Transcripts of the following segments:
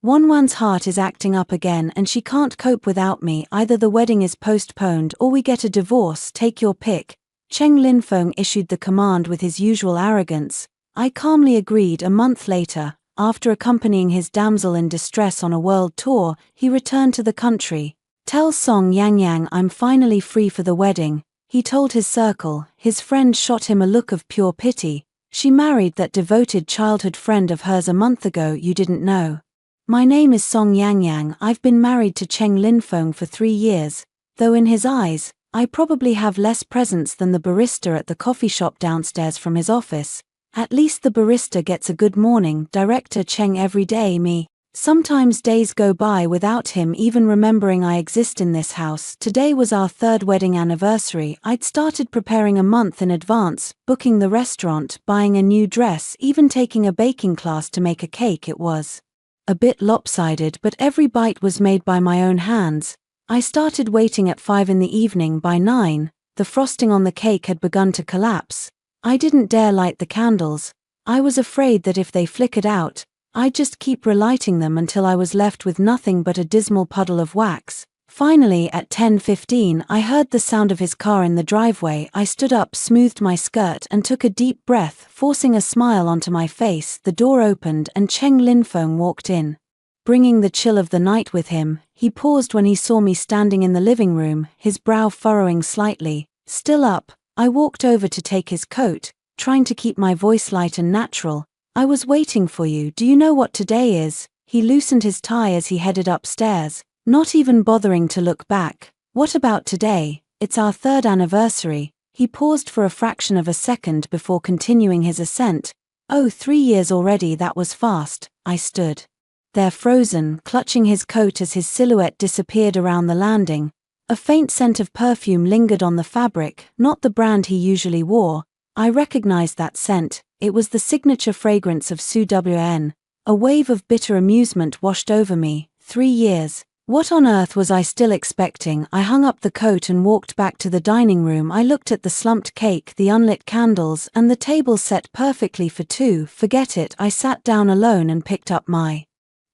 Wanwan's heart is acting up again and she can't cope without me. Either the wedding is postponed or we get a divorce, take your pick. Cheng Linfeng issued the command with his usual arrogance. I calmly agreed. A month later, after accompanying his damsel in distress on a world tour, he returned to the country. Tell Song Yangyang I'm finally free for the wedding, he told his circle. His friend shot him a look of pure pity. She married that devoted childhood friend of hers a month ago, you didn't know. My name is Song Yangyang. I've been married to Cheng Linfeng for 3 years, though in his eyes, I probably have less presence than the barista at the coffee shop downstairs from his office. At least the barista gets a good morning, Director Cheng every day. Me. Sometimes days go by without him even remembering I exist in this house. Today was our 3rd wedding anniversary. I'd started preparing a month in advance, booking the restaurant, buying a new dress, even taking a baking class to make a cake. It was a bit lopsided, but every bite was made by my own hands. I started waiting at 5 in the evening. By 9, the frosting on the cake had begun to collapse. I didn't dare light the candles. I was afraid that if they flickered out, I'd just keep relighting them until I was left with nothing but a dismal puddle of wax. Finally, at 10:15, I heard the sound of his car in the driveway. I stood up, smoothed my skirt, and took a deep breath, forcing a smile onto my face. The door opened and Cheng Linfeng walked in. Bringing the chill of the night with him, he paused when he saw me standing in the living room, his brow furrowing slightly. Still up, I walked over to take his coat, trying to keep my voice light and natural. I was waiting for you. Do you know what today is? He loosened his tie as he headed upstairs, not even bothering to look back. What about today? It's our 3rd anniversary. He paused for a fraction of a second before continuing his ascent. Oh, 3 years already, that was fast. I stood there frozen, clutching his coat as his silhouette disappeared around the landing. A faint scent of perfume lingered on the fabric, not the brand he usually wore. I recognized that scent. It was the signature fragrance of Su Wn. A wave of bitter amusement washed over me. 3 years. What on earth was I still expecting? I hung up the coat and walked back to the dining room. I looked at the slumped cake, the unlit candles, and the table set perfectly for 2. Forget it. I sat down alone and picked up my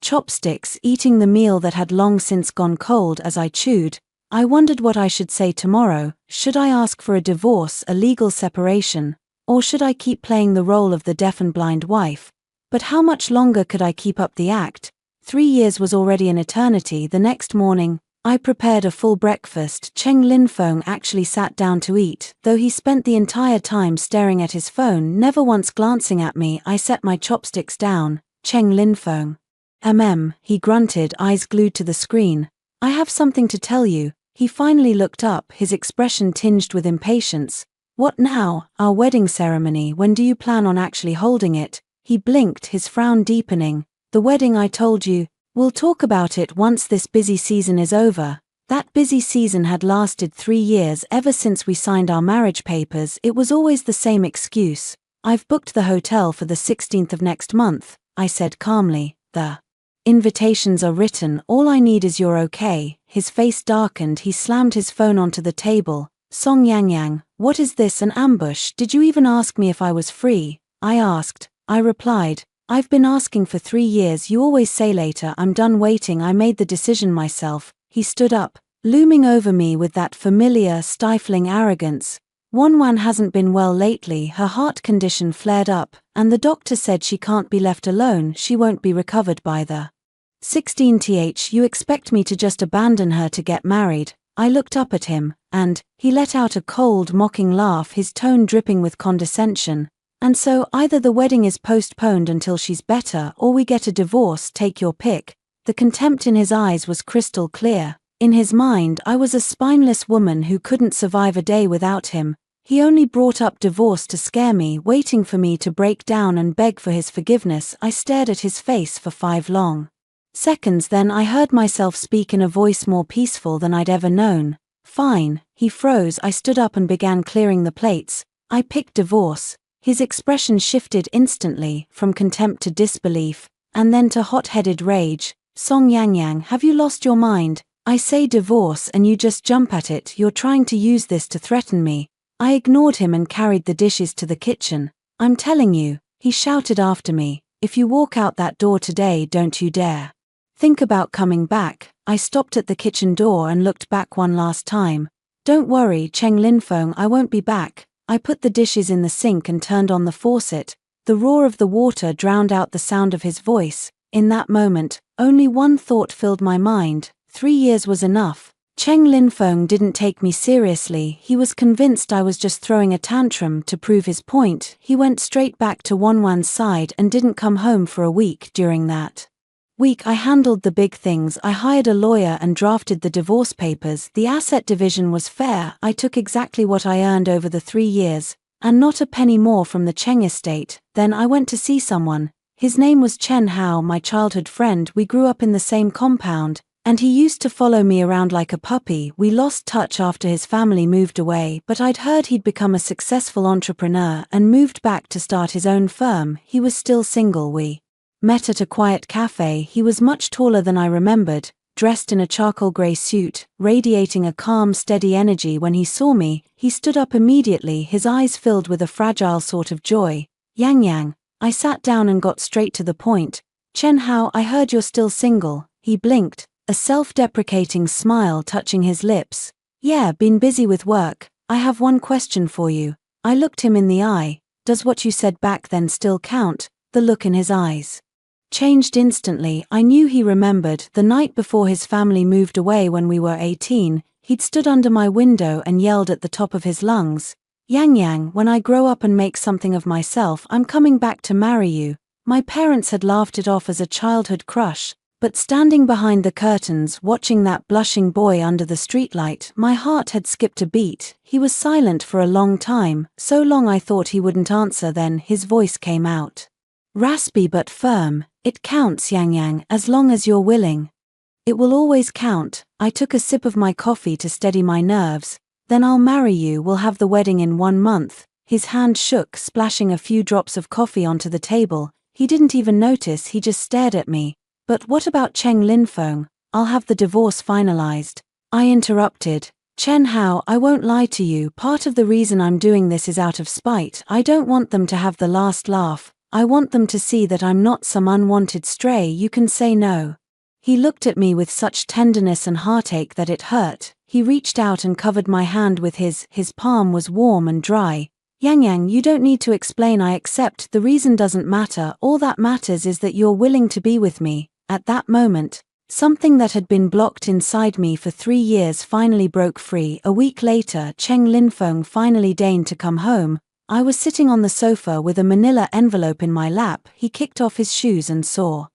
chopsticks, eating the meal that had long since gone cold as I chewed. I wondered what I should say tomorrow. Should I ask for a divorce, a legal separation? Or should I keep playing the role of the deaf and blind wife? But how much longer could I keep up the act? 3 years was already an eternity. The next morning, I prepared a full breakfast. Cheng Linfeng actually sat down to eat, though he spent the entire time staring at his phone, never once glancing at me. I set my chopsticks down. Cheng Linfeng. He grunted, eyes glued to the screen. I have something to tell you. He finally looked up, his expression tinged with impatience. What now? Our wedding ceremony, when do you plan on actually holding it? He blinked, his frown deepening. The wedding, I told you. We'll talk about it once this busy season is over. That busy season had lasted 3 years. Ever since we signed our marriage papers, it was always the same excuse. I've booked the hotel for the 16th of next month, I said calmly. The invitations are written, all I need is your okay. His face darkened, he slammed his phone onto the table. Song Yangyang, what is this, an ambush? Did you even ask me if I was free? I asked. I replied. I've been asking for 3 years. You always say later. I'm done waiting. I made the decision myself. He stood up, looming over me with that familiar, stifling arrogance. Wanwan hasn't been well lately. Her heart condition flared up, and the doctor said she can't be left alone. She won't be recovered by the 16th. You expect me to just abandon her to get married? I looked up at him, and he let out a cold, mocking laugh, his tone dripping with condescension. And so, either the wedding is postponed until she's better, or we get a divorce, take your pick. The contempt in his eyes was crystal clear. In his mind, I was a spineless woman who couldn't survive a day without him. He only brought up divorce to scare me, waiting for me to break down and beg for his forgiveness. I stared at his face for 5 long seconds, then I heard myself speak in a voice more peaceful than I'd ever known. Fine. He froze. I stood up and began clearing the plates. I picked divorce. His expression shifted instantly, from contempt to disbelief, and then to hot-headed rage. Song Yangyang, have you lost your mind? I say divorce and you just jump at it. You're trying to use this to threaten me. I ignored him and carried the dishes to the kitchen. I'm telling you, he shouted after me, if you walk out that door today, don't you dare Think about coming back. I stopped at the kitchen door and looked back one last time. Don't worry, Cheng Linfeng, I won't be back. I put the dishes in the sink and turned on the faucet. The roar of the water drowned out the sound of his voice. In that moment, only one thought filled my mind. 3 years was enough. Cheng Linfeng didn't take me seriously. He was convinced I was just throwing a tantrum. To prove his point, he went straight back to Wanwan's side and didn't come home for a week. During that week I handled the big things. I hired a lawyer and drafted the divorce papers. The asset division was fair. I took exactly what I earned over the 3 years, and not a penny more from the Cheng estate. Then I went to see someone. His name was Chen Hao, my childhood friend. We grew up in the same compound, and he used to follow me around like a puppy. We lost touch after his family moved away, but I'd heard he'd become a successful entrepreneur and moved back to start his own firm. He was still single. We met at a quiet cafe. He was much taller than I remembered, dressed in a charcoal grey suit, radiating a calm, steady energy. When he saw me, he stood up immediately, his eyes filled with a fragile sort of joy. Yang Yang. I sat down and got straight to the point. Chen Hao, I heard you're still single. He blinked, a self-deprecating smile touching his lips. Yeah, been busy with work. I have one question for you. I looked him in the eye. Does what you said back then still count? The look in his eyes changed instantly. I knew he remembered. The night before his family moved away when we were 18, he'd stood under my window and yelled at the top of his lungs, Yang Yang, when I grow up and make something of myself, I'm coming back to marry you. My parents had laughed it off as a childhood crush, but standing behind the curtains watching that blushing boy under the streetlight, my heart had skipped a beat. He was silent for a long time, so long I thought he wouldn't answer. Then his voice came out, raspy but firm. It counts, Yang Yang, as long as you're willing. It will always count. I took a sip of my coffee to steady my nerves. Then I'll marry you. We'll have the wedding in 1 month. His hand shook, splashing a few drops of coffee onto the table. He didn't even notice, he just stared at me. But what about Cheng Linfeng? I'll have the divorce finalized. I interrupted. Chen Hao, I won't lie to you. Part of the reason I'm doing this is out of spite. I don't want them to have the last laugh. I want them to see that I'm not some unwanted stray you can say no. He looked at me with such tenderness and heartache that it hurt. He reached out and covered my hand with his palm was warm and dry. Yang Yang, you don't need to explain. I accept. The reason doesn't matter. All that matters is that you're willing to be with me. At that moment, something that had been blocked inside me for 3 years finally broke free. A week later, Cheng Linfeng finally deigned to come home. I was sitting on the sofa with a manila envelope in my lap. He kicked off his shoes and saw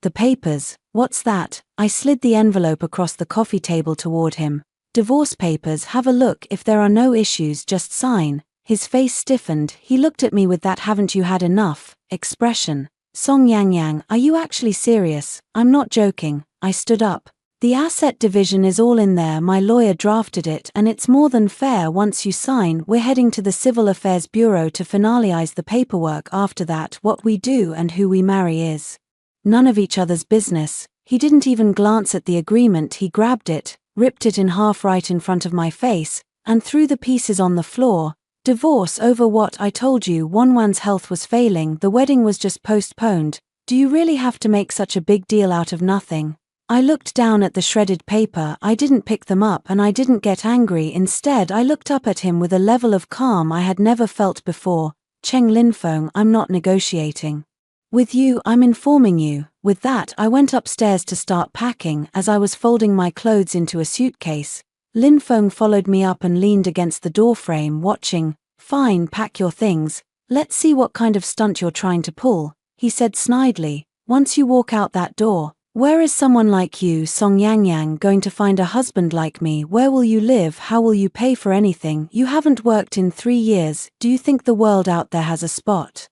the papers. What's that? I slid the envelope across the coffee table toward him. Divorce papers. Have a look. If there are no issues, just sign. His face stiffened. He looked at me with that haven't you had enough expression. Song Yang Yang, are you actually serious? I'm not joking. I stood up. The asset division is all in there. My lawyer drafted it and it's more than fair. Once you sign, we're heading to the Civil Affairs Bureau to finalize the paperwork. After that, what we do and who we marry is none of each other's business. He didn't even glance at the agreement. He grabbed it, ripped it in half right in front of my face, and threw the pieces on the floor. Divorce over what? I told you Wanwan's health was failing. The wedding was just postponed. Do you really have to make such a big deal out of nothing? I looked down at the shredded paper. I didn't pick them up and I didn't get angry. Instead, I looked up at him with a level of calm I had never felt before. Cheng Linfeng, I'm not negotiating with you, I'm informing you. With that, I went upstairs to start packing. As I was folding my clothes into a suitcase, Linfeng followed me up and leaned against the doorframe, watching. Fine, pack your things. Let's see what kind of stunt you're trying to pull, he said snidely. Once you walk out that door, where is someone like you, Song Yang Yang, going to find a husband like me? Where will you live? How will you pay for anything? You haven't worked in 3 years. Do you think the world out there has a spot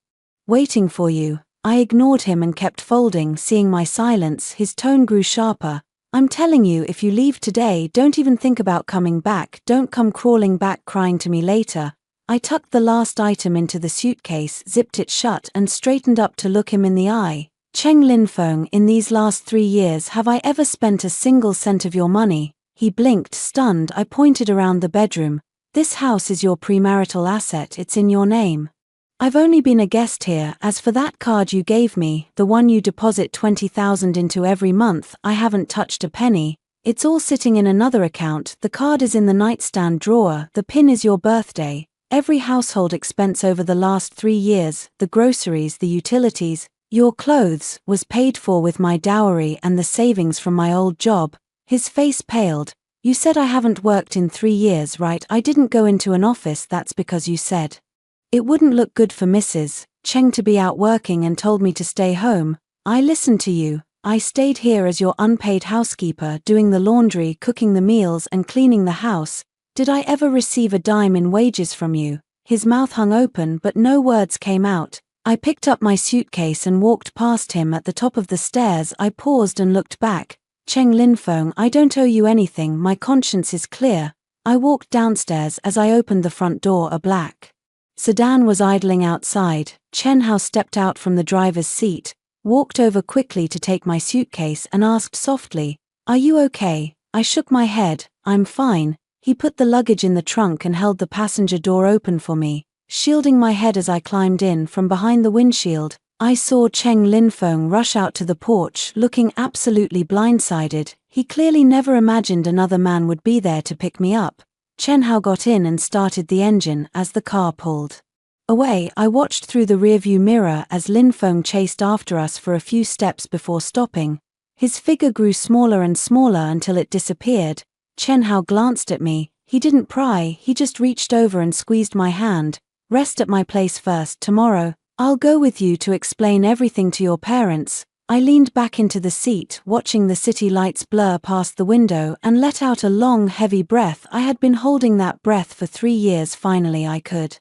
waiting for you? I ignored him and kept folding. Seeing my silence, his tone grew sharper. I'm telling you, if you leave today, don't even think about coming back. Don't come crawling back crying to me later. I tucked the last item into the suitcase, zipped it shut, and straightened up to look him in the eye. Cheng Linfeng, in these last 3 years, have I ever spent a single cent of your money? He blinked, stunned. I pointed around the bedroom. This house is your premarital asset. It's in your name. I've only been a guest here. As for that card you gave me, the one you deposit 20,000 into every month, I haven't touched a penny. It's all sitting in another account. The card is in the nightstand drawer. The pin is your birthday. Every household expense over the last 3 years, the groceries, the utilities, your clothes, was paid for with my dowry and the savings from my old job. His face paled. You said I haven't worked in 3 years, right? I didn't go into an office. That's because you said it wouldn't look good for Mrs. Cheng to be out working and told me to stay home. I listened to you. I stayed here as your unpaid housekeeper, doing the laundry, cooking the meals and cleaning the house. Did I ever receive a dime in wages from you? His mouth hung open but no words came out. I picked up my suitcase and walked past him. At the top of the stairs I paused and looked back. Cheng Linfeng, I don't owe you anything, my conscience is clear. I walked downstairs. As I opened the front door, a black sedan was idling outside. Chen Hao stepped out from the driver's seat, walked over quickly to take my suitcase and asked softly, "Are you okay?" I shook my head. "I'm fine." He put the luggage in the trunk and held the passenger door open for me, shielding my head as I climbed in. From behind the windshield, I saw Cheng Linfeng rush out to the porch, looking absolutely blindsided. He clearly never imagined another man would be there to pick me up. Chen Hao got in and started the engine. As the car pulled away, I watched through the rearview mirror as Linfeng chased after us for a few steps before stopping. His figure grew smaller and smaller until it disappeared. Chen Hao glanced at me. He didn't pry, he just reached over and squeezed my hand. "Rest at my place first. Tomorrow, I'll go with you to explain everything to your parents." I leaned back into the seat, watching the city lights blur past the window, and let out a long, heavy breath. I had been holding that breath for 3 years. Finally I could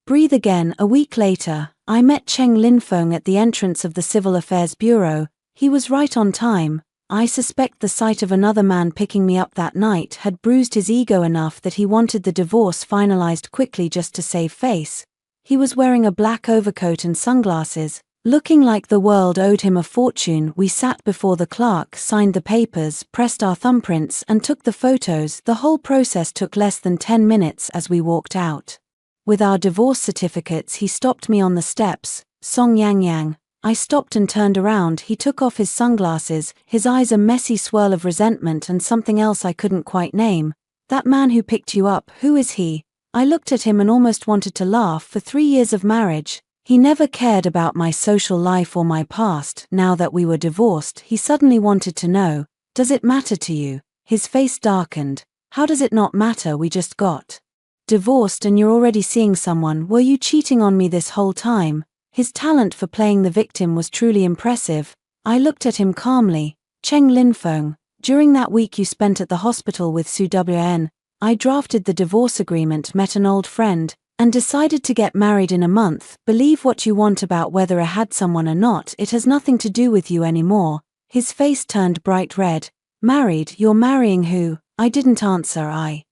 breathe again. A week later, I met Cheng Linfeng at the entrance of the Civil Affairs Bureau. He was right on time. I suspect the sight of another man picking me up that night had bruised his ego enough that he wanted the divorce finalized quickly just to save face. He was wearing a black overcoat and sunglasses, looking like the world owed him a fortune. We sat before the clerk, signed the papers, pressed our thumbprints and took the photos. The whole process took less than 10 minutes. As we walked out with our divorce certificates, he stopped me on the steps. "Song Yang Yang." I stopped and turned around. He took off his sunglasses, his eyes a messy swirl of resentment and something else I couldn't quite name. "That man who picked you up, who is he?" I looked at him and almost wanted to laugh. For 3 years of marriage, he never cared about my social life or my past. Now that we were divorced, he suddenly wanted to know, "Does it matter to you?" His face darkened. "How does it not matter? We just got divorced and you're already seeing someone. Were you cheating on me this whole time?" His talent for playing the victim was truly impressive. I looked at him calmly. "Cheng Linfeng, during that week you spent at the hospital with Su Wn, I drafted the divorce agreement, met an old friend, and decided to get married in a month. Believe what you want about whether I had someone or not, it has nothing to do with you anymore." His face turned bright red. "Married? You're marrying who?" I didn't answer. I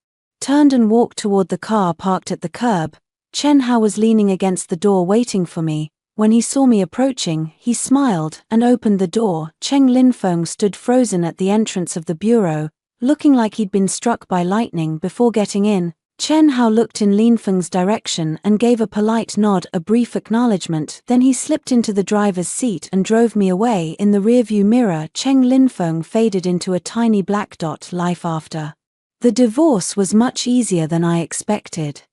turned and walked toward the car parked at the curb. Chen Hao was leaning against the door waiting for me. When he saw me approaching, he smiled and opened the door. Cheng Linfeng stood frozen at the entrance of the bureau, looking like he'd been struck by lightning. Before getting in, Chen Hao looked in Linfeng's direction and gave a polite nod, a brief acknowledgement. Then he slipped into the driver's seat and drove me away. In the rearview mirror, Cheng Linfeng faded into a tiny black dot. Life after the divorce was much easier than I expected.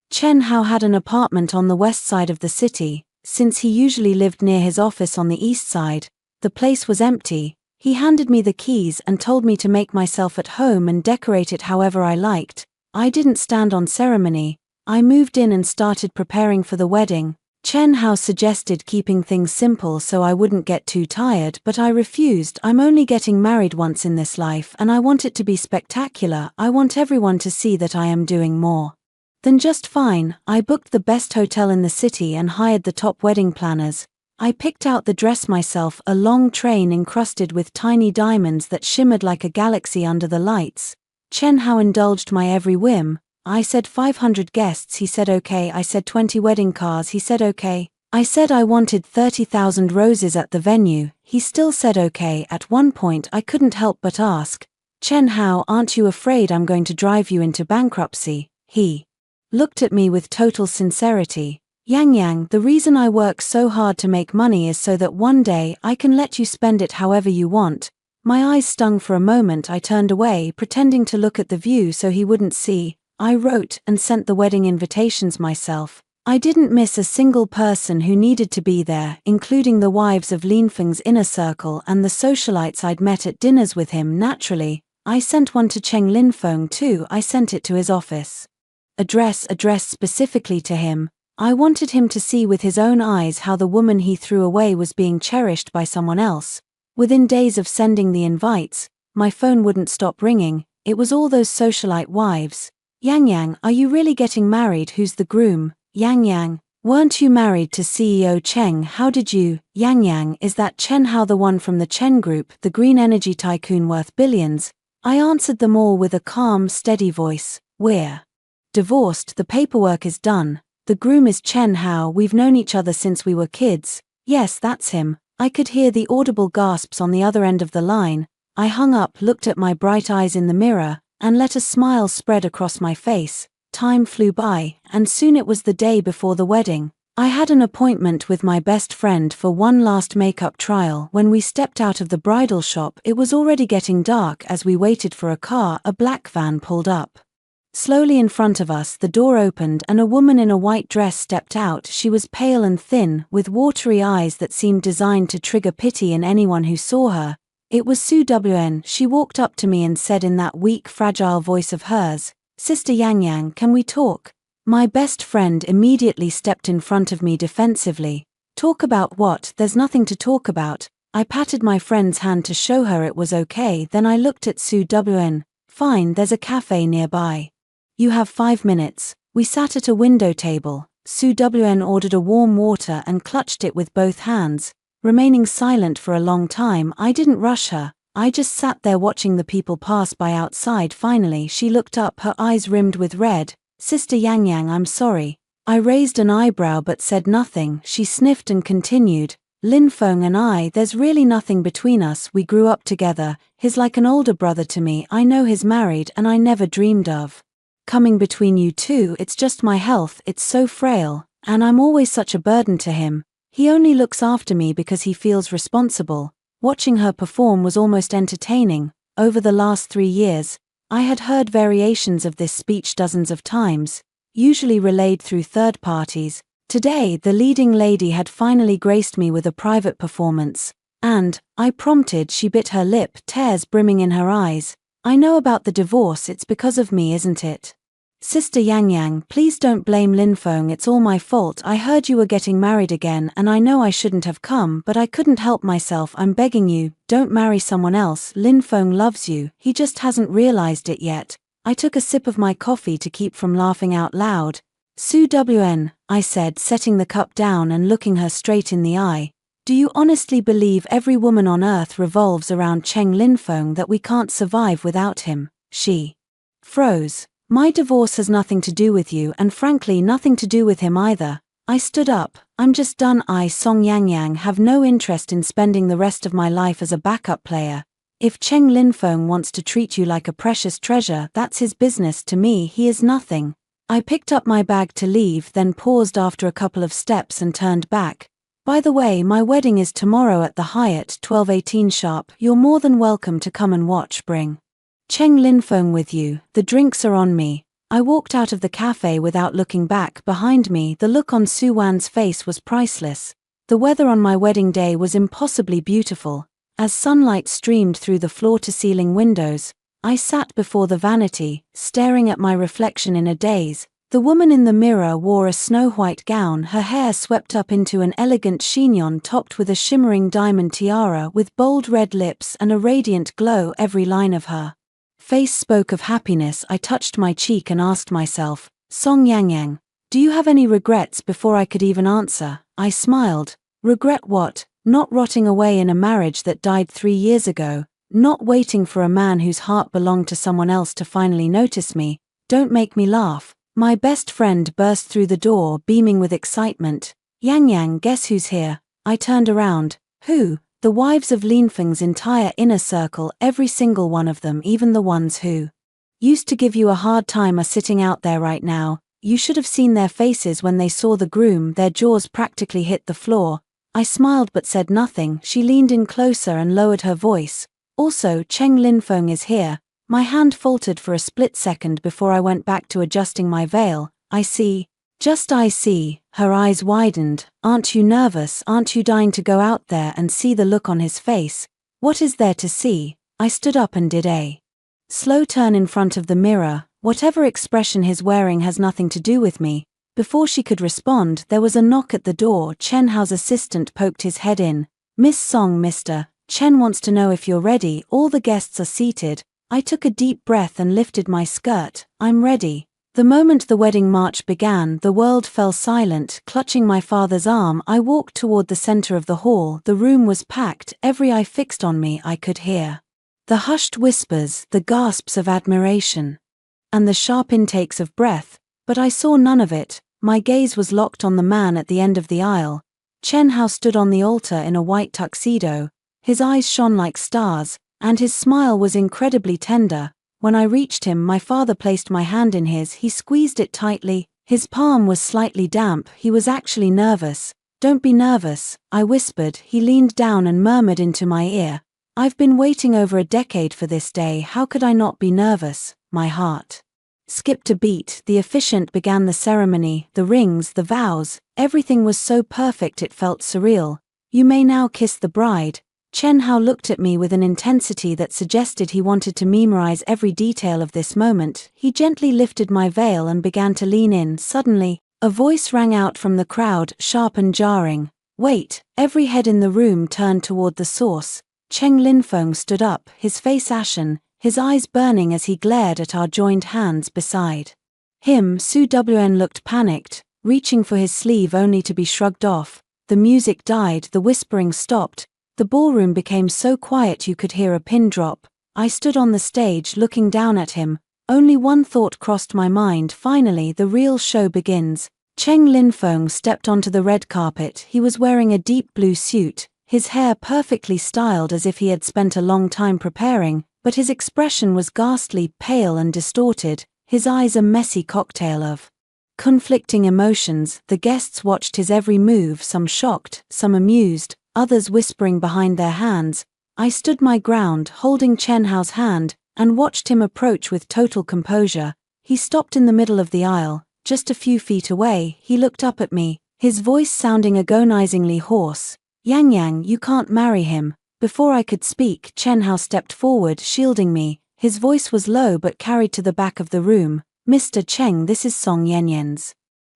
Chen Hao had an apartment on the west side of the city. Since he usually lived near his office on the east side, the place was empty. He handed me the keys and told me to make myself at home and decorate it however I liked. I didn't stand on ceremony. I moved in and started preparing for the wedding. Chen Hao suggested keeping things simple so I wouldn't get too tired, but I refused. I'm only getting married once in this life and I want it to be spectacular. I want everyone to see that I am doing more than just fine. I booked the best hotel in the city and hired the top wedding planners. I picked out the dress myself, a long train encrusted with tiny diamonds that shimmered like a galaxy under the lights. Chen Hao indulged my every whim. I said 500 guests, he said okay. I said 20 wedding cars, he said okay. I said I wanted 30,000 roses at the venue, he still said okay. At one point I couldn't help but ask, "Chen Hao, aren't you afraid I'm going to drive you into bankruptcy?" He looked at me with total sincerity. Yang Yang, the reason I work so hard to make money is so that one day I can let you spend it however you want. My eyes stung for a moment. I turned away, pretending to look at the view so he wouldn't see. I wrote and sent the wedding invitations myself. I didn't miss a single person who needed to be there, including the wives of Linfeng's inner circle and the socialites I'd met at dinners with him. Naturally, I sent one to Cheng Linfeng too. I sent it to his office addressed specifically to him. I wanted him to see with his own eyes how the woman he threw away was being cherished by someone else. Within days of sending the invites, my phone wouldn't stop ringing. It was all those socialite wives. Yang Yang, are you really getting married? Who's the groom? Yang Yang, weren't you married to CEO Cheng? How did you? Yang Yang, is that Chen Hao, the one from the Chen Group, the green energy tycoon worth billions? I answered them all with a calm, steady voice. We're divorced, the paperwork is done. The groom is Chen Hao, we've known each other since we were kids. Yes, that's him. I could hear the audible gasps on the other end of the line. I hung up, looked at my bright eyes in the mirror, and let a smile spread across my face. Time flew by, and soon it was the day before the wedding. I had an appointment with my best friend for one last makeup trial. When we stepped out of the bridal shop, it was already getting dark. As we waited for a car, a black van pulled up. Slowly in front of us, the door opened and a woman in a white dress stepped out. She was pale and thin, with watery eyes that seemed designed to trigger pity in anyone who saw her. It was Su Wn. She walked up to me and said in that weak, fragile voice of hers, "Sister Yang Yang, can we talk?" My best friend immediately stepped in front of me defensively. "Talk about what? There's nothing to talk about." I patted my friend's hand to show her it was okay, then I looked at Su Wn. "Fine, there's a cafe nearby. You have 5 minutes." We sat at a window table. Su Wn ordered a warm water and clutched it with both hands. Remaining silent for a long time, I didn't rush her. I just sat there watching the people pass by outside. Finally, she looked up, her eyes rimmed with red. "Sister Yang Yang, I'm sorry." I raised an eyebrow but said nothing. She sniffed and continued. "Linfeng and I, there's really nothing between us. We grew up together. He's like an older brother to me. I know he's married and I never dreamed of coming between you two. It's just my health, it's so frail, and I'm always such a burden to him. He only looks after me because he feels responsible." Watching her perform was almost entertaining. Over the last 3 years, I had heard variations of this speech dozens of times, usually relayed through third parties. Today, the leading lady had finally graced me with a private performance. "And," I prompted. She bit her lip, tears brimming in her eyes. "I know about the divorce, it's because of me, isn't it?" "Sister Yang Yang, please don't blame Linfeng, it's all my fault. I heard you were getting married again and I know I shouldn't have come, but I couldn't help myself. I'm begging you, don't marry someone else. Linfeng loves you, he just hasn't realized it yet." I took a sip of my coffee to keep from laughing out loud. "Su Wn," I said, setting the cup down and looking her straight in the eye. "Do you honestly believe every woman on earth revolves around Cheng Linfeng, that we can't survive without him?" She froze. "My divorce has nothing to do with you and frankly nothing to do with him either." I stood up. "I'm just done. I, Song Yang Yang, have no interest in spending the rest of my life as a backup player. If Cheng Linfeng wants to treat you like a precious treasure, that's his business. To me, he is nothing." I picked up my bag to leave, then paused after a couple of steps and turned back. "By the way, my wedding is tomorrow at the Hyatt, 12:18 sharp. You're more than welcome to come and watch. Bring Cheng Linfeng with you. The drinks are on me." I walked out of the cafe without looking back. Behind me, the look on Su Wan's face was priceless. The weather on my wedding day was impossibly beautiful. As sunlight streamed through the floor-to-ceiling windows, I sat before the vanity, staring at my reflection in a daze. The woman in the mirror wore a snow-white gown, her hair swept up into an elegant chignon topped with a shimmering diamond tiara with bold red lips and a radiant glow. Every line of her face spoke of happiness. I touched my cheek and asked myself, "Song Yang Yang, do you have any regrets?" Before I could even answer, I smiled. "Regret what? Not rotting away in a marriage that died 3 years ago, not waiting for a man whose heart belonged to someone else to finally notice me. Don't make me laugh." My best friend burst through the door, beaming with excitement. "Yang Yang, guess who's here?" I turned around. "Who?" "The wives of Linfeng's entire inner circle, every single one of them, even the ones who used to give you a hard time, are sitting out there right now." You should have seen their faces when they saw the groom, their jaws practically hit the floor. I smiled but said nothing. She leaned in closer and lowered her voice. Also, Cheng Linfeng is here. My hand faltered for a split second before I went back to adjusting my veil. I see. Just I see. Her eyes widened. Aren't you nervous? Aren't you dying to go out there and see the look on his face? What is there to see? I stood up and did a slow turn in front of the mirror. Whatever expression he's wearing has nothing to do with me. Before she could respond, there was a knock at the door. Chen Hao's assistant poked his head in. Miss Song, Mr. Chen wants to know if you're ready. All the guests are seated. I took a deep breath and lifted my skirt. I'm ready. The moment the wedding march began, the world fell silent. Clutching my father's arm, I walked toward the center of the hall. The room was packed. Every eye fixed on me. I could hear the hushed whispers, the gasps of admiration, and the sharp intakes of breath, but I saw none of it. My gaze was locked on the man at the end of the aisle. Chen Hao stood on the altar in a white tuxedo. His eyes shone like stars, and his smile was incredibly tender. When I reached him, my father placed my hand in his. He squeezed it tightly. His palm was slightly damp. He was actually nervous. Don't be nervous, I whispered. He leaned down and murmured into my ear. I've been waiting over a decade for this day. How could I not be nervous? My heart skipped a beat. The officiant began the ceremony, the rings, the vows. Everything was so perfect it felt surreal. You may now kiss the bride. Chen Hao looked at me with an intensity that suggested he wanted to memorize every detail of this moment. He gently lifted my veil and began to lean in. Suddenly, a voice rang out from the crowd, sharp and jarring. Wait! Every head in the room turned toward the source. Cheng Linfeng stood up, his face ashen, his eyes burning as he glared at our joined hands beside him. Su Wn looked panicked, reaching for his sleeve only to be shrugged off. The music died, the whispering stopped. The ballroom became so quiet you could hear a pin drop. I stood on the stage looking down at him. Only one thought crossed my mind. Finally, the real show begins. Cheng Linfeng stepped onto the red carpet. He was wearing a deep blue suit, his hair perfectly styled as if he had spent a long time preparing, but his expression was ghastly, pale and distorted, his eyes a messy cocktail of conflicting emotions. The guests watched his every move, some shocked, some amused, others whispering behind their hands. I stood my ground, holding Chen Hao's hand, and watched him approach with total composure. He stopped in the middle of the aisle, just a few feet away. He looked up at me, his voice sounding agonizingly hoarse. Yang Yang, you can't marry him. Before I could speak, Chen Hao stepped forward, shielding me. His voice was low but carried to the back of the room. Mr. Cheng, this is Song Yanyan's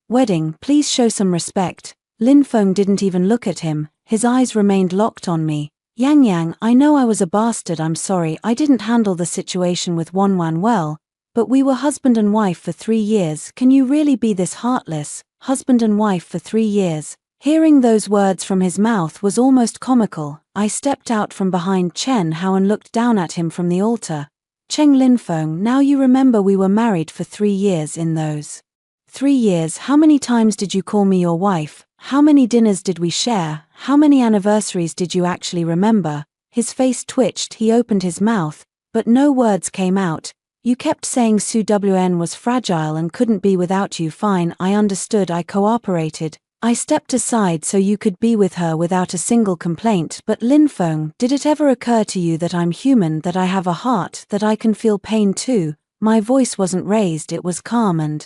wedding. Please show some respect. Linfeng didn't even look at him. His eyes remained locked on me. Yang Yang, I know I was a bastard. I'm sorry. I didn't handle the situation with Wanwan well. But we were husband and wife for 3 years. Can you really be this heartless? Husband and wife for 3 years. Hearing those words from his mouth was almost comical. I stepped out from behind Chen Hao and looked down at him from the altar. Cheng Linfeng, now you remember we were married for 3 years. In those 3 years, how many times did you call me your wife? How many dinners did we share? How many anniversaries did you actually remember? His face twitched. He opened his mouth, but no words came out. You kept saying Su Wn was fragile and couldn't be without you. Fine, I understood. I cooperated. I stepped aside so you could be with her without a single complaint. But Linfeng, did it ever occur to you that I'm human, that I have a heart, that I can feel pain too? My voice wasn't raised, it was calm and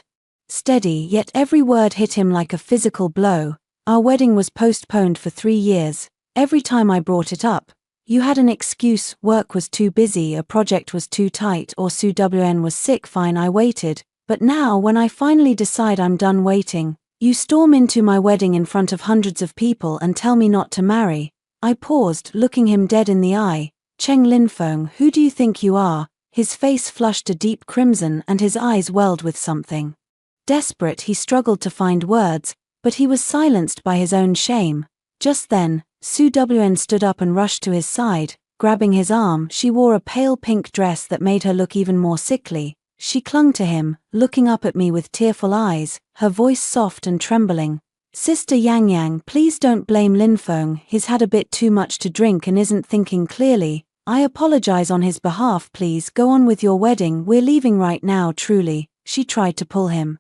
steady, yet every word hit him like a physical blow. Our wedding was postponed for 3 years. Every time I brought it up, you had an excuse. Work was too busy, a project was too tight, or Su Wn was sick. Fine, I waited. But now, when I finally decide I'm done waiting, you storm into my wedding in front of hundreds of people and tell me not to marry. I paused, looking him dead in the eye. Cheng Linfeng, who do you think you are? His face flushed a deep crimson and his eyes welled with something desperate. He struggled to find words, but he was silenced by his own shame. Just then, Su Wn stood up and rushed to his side, grabbing his arm. She wore a pale pink dress that made her look even more sickly. She clung to him, looking up at me with tearful eyes, her voice soft and trembling. Sister Yang Yang, please don't blame Linfeng. He's had a bit too much to drink and isn't thinking clearly. I apologize on his behalf. Please go on with your wedding. We're leaving right now. Truly. She tried to pull him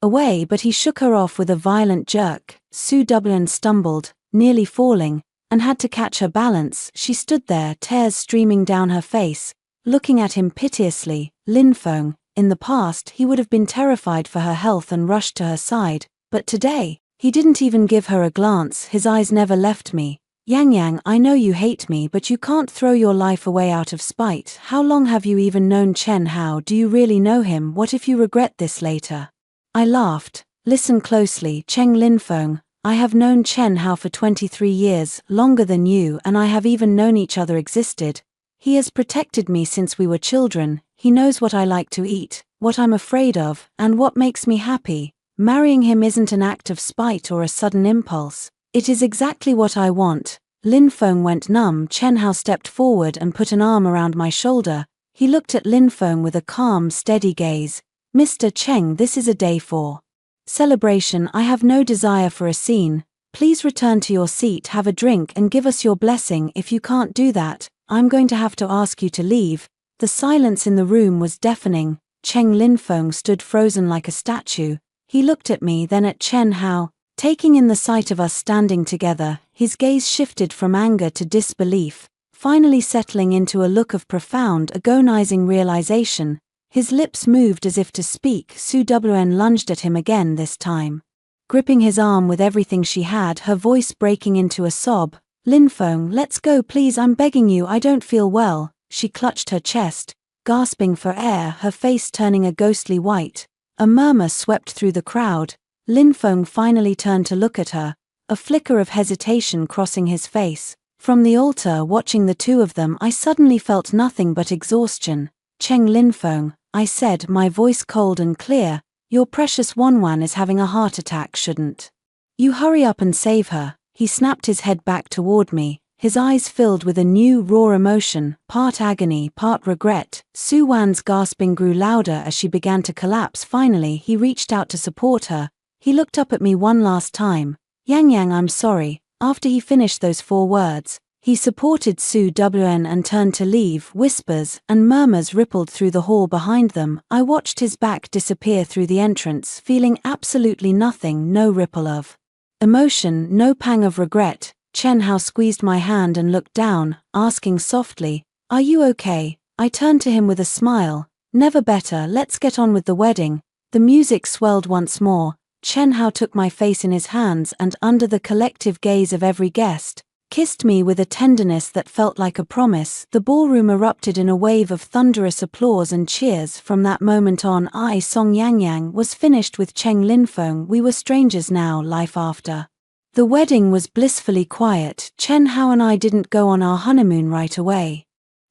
away, but he shook her off with a violent jerk. Su Wn stumbled, nearly falling, and had to catch her balance. She stood there, tears streaming down her face, looking at him piteously. Lin Feng, in the past he would have been terrified for her health and rushed to her side, but today, he didn't even give her a glance. His eyes never left me. Yang Yang, I know you hate me, but you can't throw your life away out of spite. How long have you even known Chen Hao? Do you really know him? What if you regret this later? I laughed. Listen closely, Cheng Linfeng. I have known Chen Hao for 23 years, longer than you, and I have even known each other existed. He has protected me since we were children. He knows what I like to eat, what I'm afraid of, and what makes me happy. Marrying him isn't an act of spite or a sudden impulse. It is exactly what I want. Lin Feng went numb. Chen Hao stepped forward and put an arm around my shoulder. He looked at Lin Feng with a calm, steady gaze. Mr. Cheng, this is a day for celebration. I have no desire for a scene. Please return to your seat, have a drink, and give us your blessing. If you can't do that, I'm going to have to ask you to leave. The silence in the room was deafening. Cheng Linfeng stood frozen like a statue. He looked at me, then at Chen Hao. Taking in the sight of us standing together, his gaze shifted from anger to disbelief, finally settling into a look of profound, agonizing realization. His lips moved as if to speak. Su Wn lunged at him again, this time gripping his arm with everything she had, her voice breaking into a sob. Linfeng, let's go please, I'm begging you, I don't feel well. She clutched her chest, gasping for air, her face turning a ghostly white. A murmur swept through the crowd. Linfeng finally turned to look at her, a flicker of hesitation crossing his face. From the altar, watching the two of them, I suddenly felt nothing but exhaustion. Cheng Linfeng, I said, my voice cold and clear, your precious Wanwan is having a heart attack, shouldn't you hurry up and save her? He snapped his head back toward me, his eyes filled with a new, raw emotion, part agony, part regret. Su Wan's gasping grew louder as she began to collapse. Finally, he reached out to support her. He looked up at me one last time. Yang Yang, I'm sorry. After he finished those 4 words, he supported Su Wn and turned to leave. Whispers and murmurs rippled through the hall behind them. I watched his back disappear through the entrance, feeling absolutely nothing, no ripple of emotion, no pang of regret. Chen Hao squeezed my hand and looked down, asking softly, are you okay? I turned to him with a smile. Never better, let's get on with the wedding. The music swelled once more. Chen Hao took my face in his hands and, under the collective gaze of every guest, kissed me with a tenderness that felt like a promise. The ballroom erupted in a wave of thunderous applause and cheers. From that moment on, Song Yang Yang was finished with Cheng Linfeng. We were strangers now. Life after the wedding was blissfully quiet. Chen Hao and I didn't go on our honeymoon right away.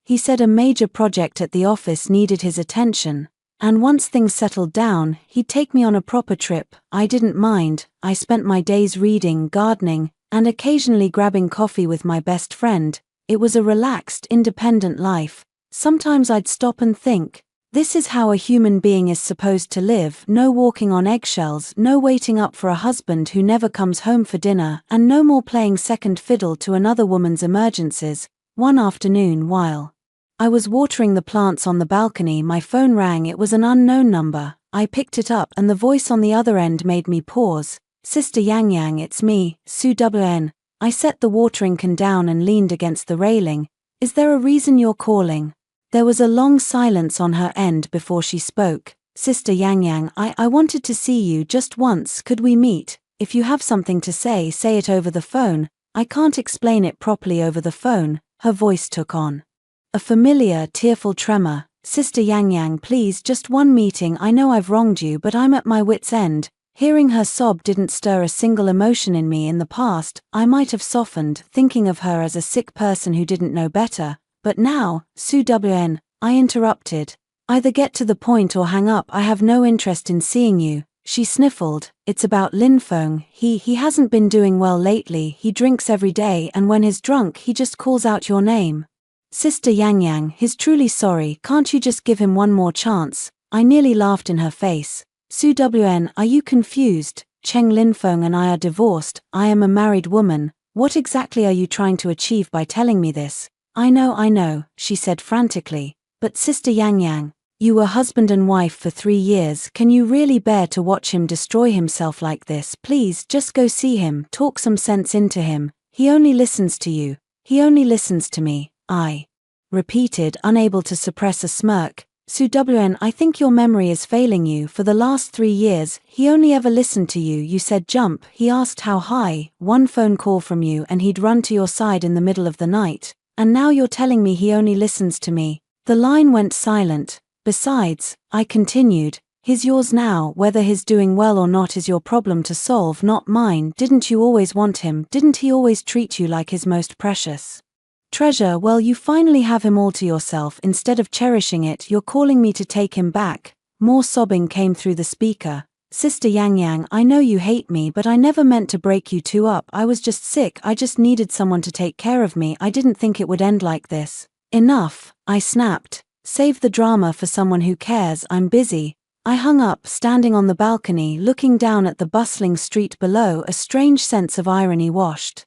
He said a major project at the office needed his attention, and once things settled down, he'd take me on a proper trip. I didn't mind. I spent my days reading, gardening, and occasionally grabbing coffee with my best friend. It was a relaxed, independent life. Sometimes I'd stop and think, this is how a human being is supposed to live. No walking on eggshells, no waiting up for a husband who never comes home for dinner, and no more playing second fiddle to another woman's emergencies. One afternoon, while I was watering the plants on the balcony, my phone rang. It was an unknown number. I picked it up, and the voice on the other end made me pause. Sister Yang Yang, it's me, Su Wn. I set the watering can down and leaned against the railing. Is there a reason you're calling? There was a long silence on her end before she spoke. Sister Yang Yang, I wanted to see you just once. Could we meet? If you have something to say it over the phone. I can't explain it properly over the phone. Her voice took on a familiar, tearful tremor. Sister Yang Yang, please, just one meeting. I know I've wronged you, but I'm at my wit's end. Hearing her sob didn't stir a single emotion in me. In the past, I might have softened, thinking of her as a sick person who didn't know better. But now, Su Wn, I interrupted. Either get to the point or hang up. I have no interest in seeing you. She sniffled. It's about Linfeng. He hasn't been doing well lately. He drinks every day, and when he's drunk, he just calls out your name. Sister Yang Yang, he's truly sorry. Can't you just give him one more chance? I nearly laughed in her face. Su Wn, are you confused? Cheng Linfeng and I are divorced. I am a married woman. What exactly are you trying to achieve by telling me this? I know, she said frantically. But Sister Yang Yang, You were husband and wife for 3 years. Can you really bear to watch him destroy himself like this? Please, just go see him, talk some sense into him. He only listens to you. He only listens to me, I repeated, unable to suppress a smirk. Suwn, I think your memory is failing you. For the last 3 years, he only ever listened to you. You said jump, he asked how high, one phone call from you and he'd run to your side in the middle of the night. And now you're telling me he only listens to me. The line went silent. Besides, I continued, he's yours now. Whether he's doing well or not is your problem to solve, not mine. Didn't you always want him? Didn't he always treat you like his most precious treasure? Well, you finally have him all to yourself. Instead of cherishing it, you're calling me to take him back. More sobbing came through the speaker. Sister Yang Yang, I know you hate me, but I never meant to break you two up. I was just sick. I just needed someone to take care of me. I didn't think it would end like this. Enough, I snapped. Save the drama for someone who cares. I'm busy. I hung up, standing on the balcony, looking down at the bustling street below. A strange sense of irony washed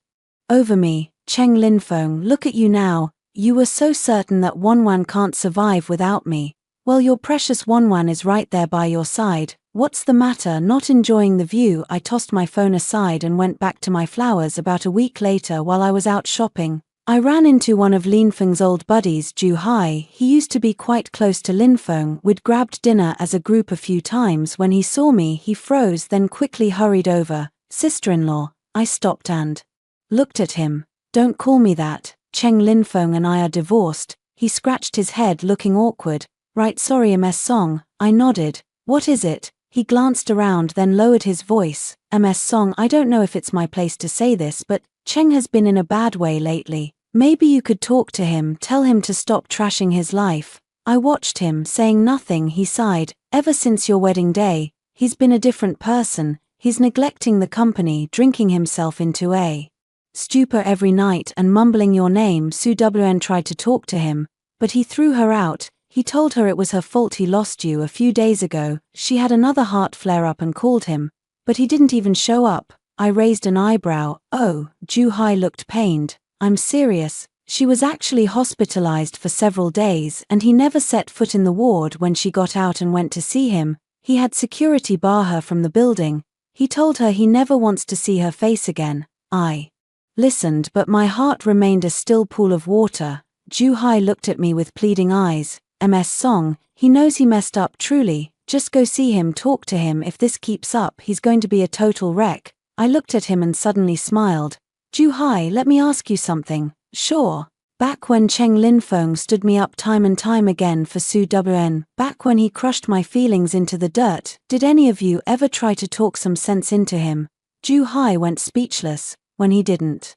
over me. Cheng Linfeng, look at you now. You were so certain that Wanwan can't survive without me. Well, your precious Wanwan is right there by your side. What's the matter? Not enjoying the view? I tossed my phone aside and went back to my flowers. About a week later, while I was out shopping, I ran into one of Linfeng's old buddies, Ju Hai. He used to be quite close to Linfeng. We'd grabbed dinner as a group a few times. When he saw me, he froze, then quickly hurried over. Sister-in-law. I stopped and looked at him. Don't call me that. Cheng Linfeng and I are divorced. He scratched his head, looking awkward. Right, sorry, Ms. Song. I nodded. What is it? He glanced around, then lowered his voice. Ms. Song, I don't know if it's my place to say this, but Cheng has been in a bad way lately. Maybe you could talk to him, tell him to stop trashing his life. I watched him, saying nothing. He sighed. Ever since your wedding day, he's been a different person. He's neglecting the company, drinking himself into a stupor every night and mumbling your name. Suwn tried to talk to him, but he threw her out. He told her it was her fault he lost you a few days ago. She had another heart flare-up and called him, but he didn't even show up. I raised an eyebrow. Oh, Ju Hai looked pained. I'm serious. She was actually hospitalized for several days, and he never set foot in the ward. When she got out and went to see him, he had security bar her from the building. He told her he never wants to see her face again. I listened, but my heart remained a still pool of water. Ju Hai looked at me with pleading eyes. Ms. Song, he knows he messed up truly. Just go see him, talk to him. If this keeps up, he's going to be a total wreck. I looked at him and suddenly smiled. Ju Hai, let me ask you something. Sure. Back when Cheng Linfeng stood me up time and time again for Suwn, back when he crushed my feelings into the dirt, did any of you ever try to talk some sense into him? Ju Hai went speechless. When he didn't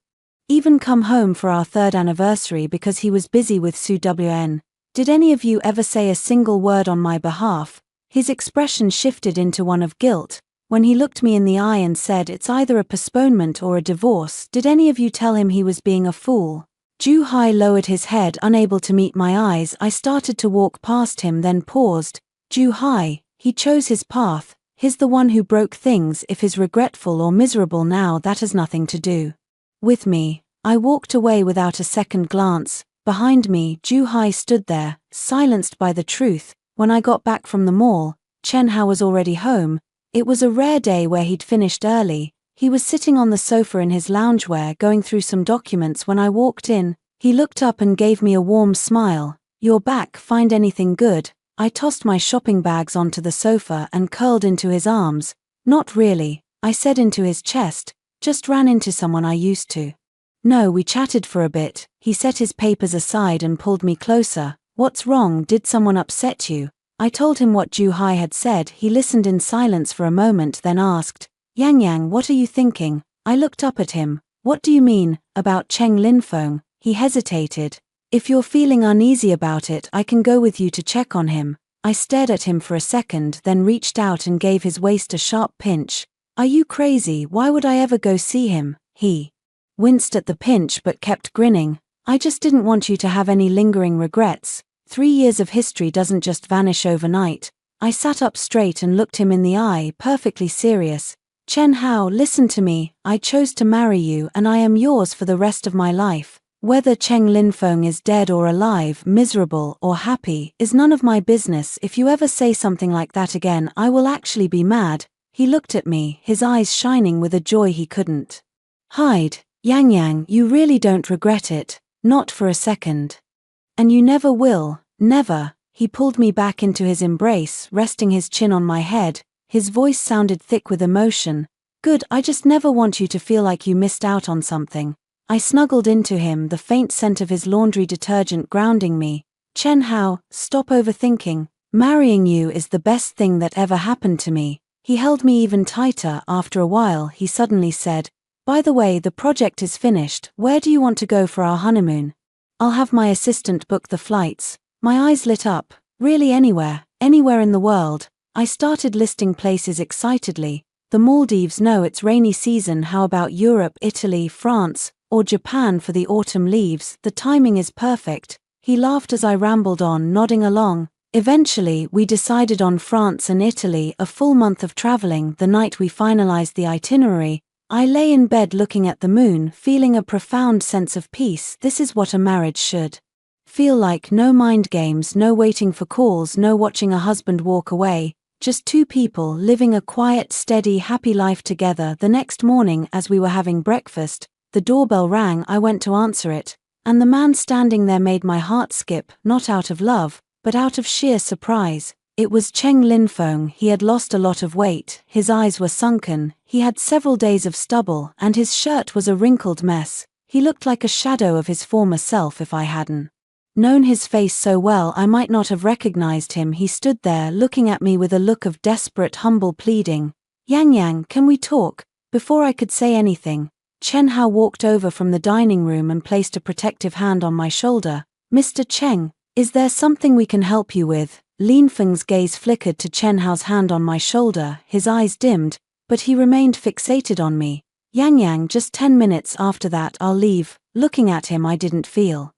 even come home for our 3rd anniversary because he was busy with Suwn. Did any of you ever say a single word on my behalf? His expression shifted into one of guilt. When he looked me in the eye and said it's either a postponement or a divorce, did any of you tell him he was being a fool? Ju Hai lowered his head, unable to meet my eyes. I started to walk past him, then paused. Ju Hai, he chose his path. He's the one who broke things. If he's regretful or miserable now, that has nothing to do with me. I walked away without a second glance. Behind me, Ju Hai stood there, silenced by the truth. When I got back from the mall, Chen Hao was already home. It was a rare day where he'd finished early. He was sitting on the sofa in his loungewear going through some documents. When I walked in, he looked up and gave me a warm smile. You're back, find anything good? I tossed my shopping bags onto the sofa and curled into his arms. Not really, I said into his chest. Just ran into someone I used to. No, we chatted for a bit. He set his papers aside and pulled me closer. What's wrong? Did someone upset you? I told him what Ju Hai had said. He listened in silence for a moment, then asked, Yang Yang, what are you thinking? I looked up at him. What do you mean, about Cheng Linfeng? He hesitated. If you're feeling uneasy about it, I can go with you to check on him. I stared at him for a second, then reached out and gave his waist a sharp pinch. Are you crazy? Why would I ever go see him? He winced at the pinch but kept grinning. I just didn't want you to have any lingering regrets. 3 years of history doesn't just vanish overnight. I sat up straight and looked him in the eye, perfectly serious. Chen Hao, listen to me. I chose to marry you and I am yours for the rest of my life. Whether Cheng Linfeng is dead or alive, miserable or happy, is none of my business. If you ever say something like that again, I will actually be mad." He looked at me, his eyes shining with a joy he couldn't hide. "Yang Yang, you really don't regret it, not for a second. And you never will, never." He pulled me back into his embrace, resting his chin on my head. His voice sounded thick with emotion. "Good, I just never want you to feel like you missed out on something." I snuggled into him, the faint scent of his laundry detergent grounding me. "Chen Hao, stop overthinking. Marrying you is the best thing that ever happened to me." He held me even tighter. After a while, he suddenly said, "By the way, the project is finished. Where do you want to go for our honeymoon? I'll have my assistant book the flights." My eyes lit up. "Really anywhere, anywhere in the world." I started listing places excitedly. "The Maldives, no, it's rainy season. How about Europe, Italy, France, or Japan for the autumn leaves? The timing is perfect." He laughed as I rambled on, nodding along. Eventually, we decided on France and Italy, a full month of traveling. The night we finalized the itinerary, I lay in bed looking at the moon, feeling a profound sense of peace. This is what a marriage should feel like. No mind games, no waiting for calls, no watching a husband walk away. Just two people living a quiet, steady, happy life together. The next morning, as we were having breakfast, the doorbell rang. I went to answer it, and the man standing there made my heart skip, not out of love, but out of sheer surprise. It was Cheng Linfeng. He had lost a lot of weight, his eyes were sunken, he had several days of stubble, and his shirt was a wrinkled mess. He looked like a shadow of his former self. If I hadn't known his face so well, I might not have recognized him. He stood there, looking at me with a look of desperate, humble pleading. "Yang Yang, can we talk?" Before I could say anything, Chen Hao walked over from the dining room and placed a protective hand on my shoulder. "Mr. Cheng, is there something we can help you with?" Linfeng's gaze flickered to Chen Hao's hand on my shoulder. His eyes dimmed, but he remained fixated on me. "Yang Yang, just 10 minutes. After that, I'll leave." Looking at him, I didn't feel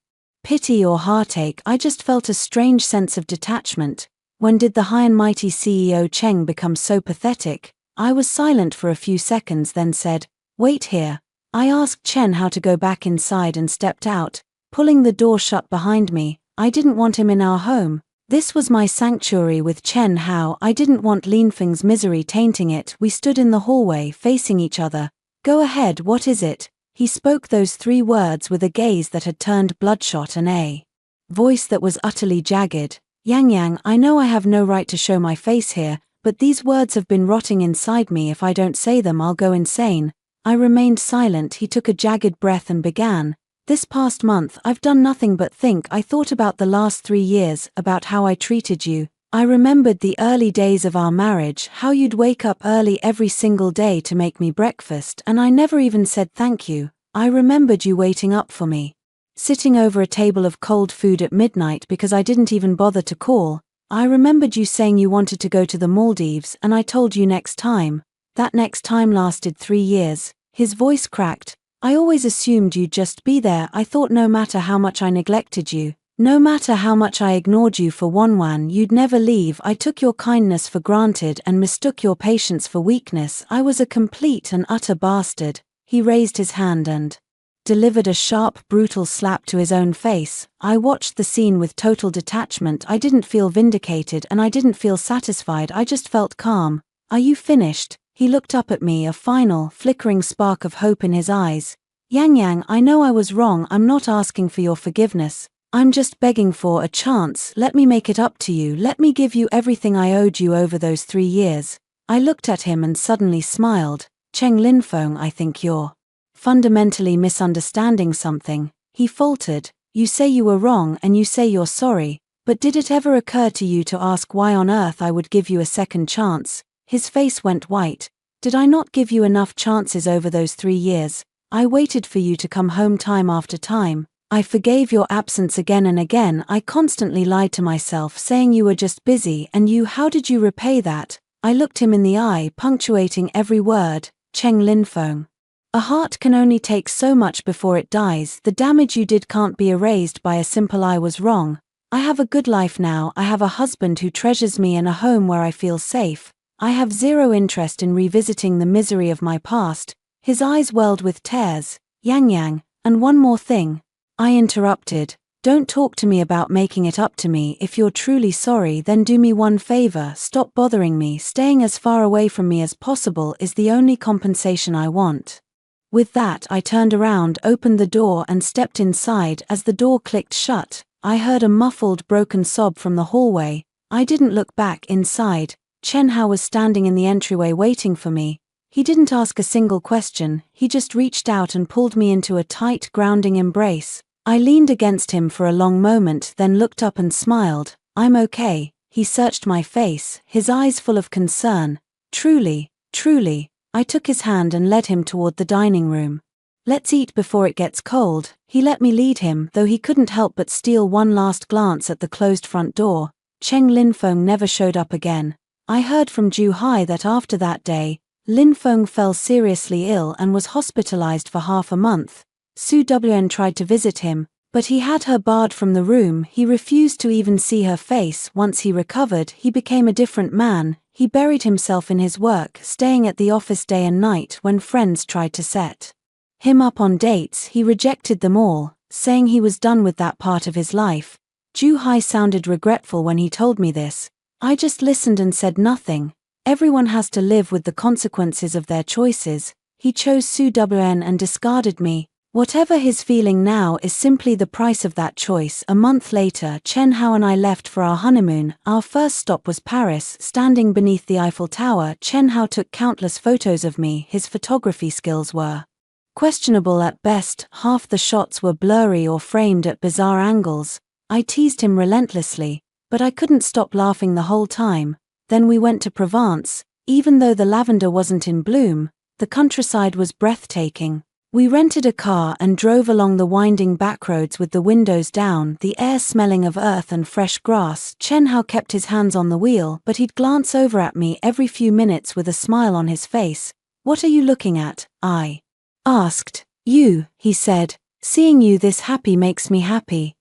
pity or heartache. I just felt a strange sense of detachment. When did the high and mighty CEO Cheng become so pathetic? I was silent for a few seconds, then said, "Wait here." I asked Chen Hao to go back inside and stepped out, pulling the door shut behind me. I didn't want him in our home. This was my sanctuary with Chen Hao. I didn't want Linfeng's misery tainting it. We stood in the hallway, facing each other. "Go ahead, what is it?" He spoke those 3 words with a gaze that had turned bloodshot and a voice that was utterly jagged. "Yang Yang, I know I have no right to show my face here, but these words have been rotting inside me. If I don't say them, I'll go insane." I remained silent. He took a jagged breath and began. "This past month, I've done nothing but think. I thought about the last 3 years, about how I treated you. I remembered the early days of our marriage, how you'd wake up early every single day to make me breakfast, and I never even said thank you. I remembered you waiting up for me, sitting over a table of cold food at midnight because I didn't even bother to call. I remembered you saying you wanted to go to the Maldives, and I told you next time. That next time lasted 3 years." His voice cracked. "I always assumed you'd just be there. I thought no matter how much I neglected you, no matter how much I ignored you for one, you'd never leave. I took your kindness for granted and mistook your patience for weakness. I was a complete and utter bastard." He raised his hand and delivered a sharp, brutal slap to his own face. I watched the scene with total detachment. I didn't feel vindicated and I didn't feel satisfied. I just felt calm. "Are you finished?" He looked up at me, a final, flickering spark of hope in his eyes. "Yang Yang, I know I was wrong. I'm not asking for your forgiveness. I'm just begging for a chance. Let me make it up to you. Let me give you everything I owed you over those 3 years. I looked at him and suddenly smiled. "Cheng Linfeng, I think you're fundamentally misunderstanding something." He faltered. "You say you were wrong and you say you're sorry, but did it ever occur to you to ask why on earth I would give you a second chance?" His face went white. "Did I not give you enough chances over those 3 years? I waited for you to come home time after time. I forgave your absence again and again. I constantly lied to myself, saying you were just busy, and how did you repay that?" I looked him in the eye, punctuating every word. "Cheng Linfeng, a heart can only take so much before it dies. The damage you did can't be erased by a simple 'I was wrong.' I have a good life now. I have a husband who treasures me and a home where I feel safe. I have zero interest in revisiting the misery of my past." His eyes welled with tears. "Yang Yang, and one more thing. I interrupted. Don't talk to me about making it up to me. If you're truly sorry, then do me one favor, stop bothering me. Staying as far away from me as possible is the only compensation I want. With that, I turned around, opened the door and stepped inside. As the door clicked shut, I heard a muffled, broken sob from the hallway. I didn't look back. Inside, Chen Hao was standing in the entryway waiting for me. He didn't ask a single question, he just reached out and pulled me into a tight, grounding embrace. I leaned against him for a long moment, then looked up and smiled. I'm okay. He searched my face, his eyes full of concern. Truly. I took his hand and led him toward the dining room. Let's eat before it gets cold. He let me lead him, though he couldn't help but steal one last glance at the closed front door. Cheng Linfeng never showed up again. I heard from Ju Hai that after that day, Linfeng fell seriously ill and was hospitalized for half a month. Su Wn tried to visit him, but he had her barred from the room. He refused to even see her face. Once he recovered, he became a different man. He buried himself in his work, staying at the office day and night. When friends tried to set him up on dates, he rejected them all, saying he was done with that part of his life. Ju Hai sounded regretful when he told me this. I just listened and said nothing. Everyone has to live with the consequences of their choices. He chose Su Wn and discarded me. Whatever his feeling now is simply the price of that choice. A month later, Chen Hao and I left for our honeymoon. Our first stop was Paris. Standing beneath the Eiffel Tower, Chen Hao took countless photos of me. His photography skills were questionable at best. Half the shots were blurry or framed at bizarre angles. I teased him relentlessly, but I couldn't stop laughing the whole time. Then we went to Provence. Even though the lavender wasn't in bloom, the countryside was breathtaking. We rented a car and drove along the winding backroads with the windows down, the air smelling of earth and fresh grass. Chen Hao kept his hands on the wheel, but he'd glance over at me every few minutes with a smile on his face. What are you looking at? I asked. You, he said. Seeing you this happy makes me happy.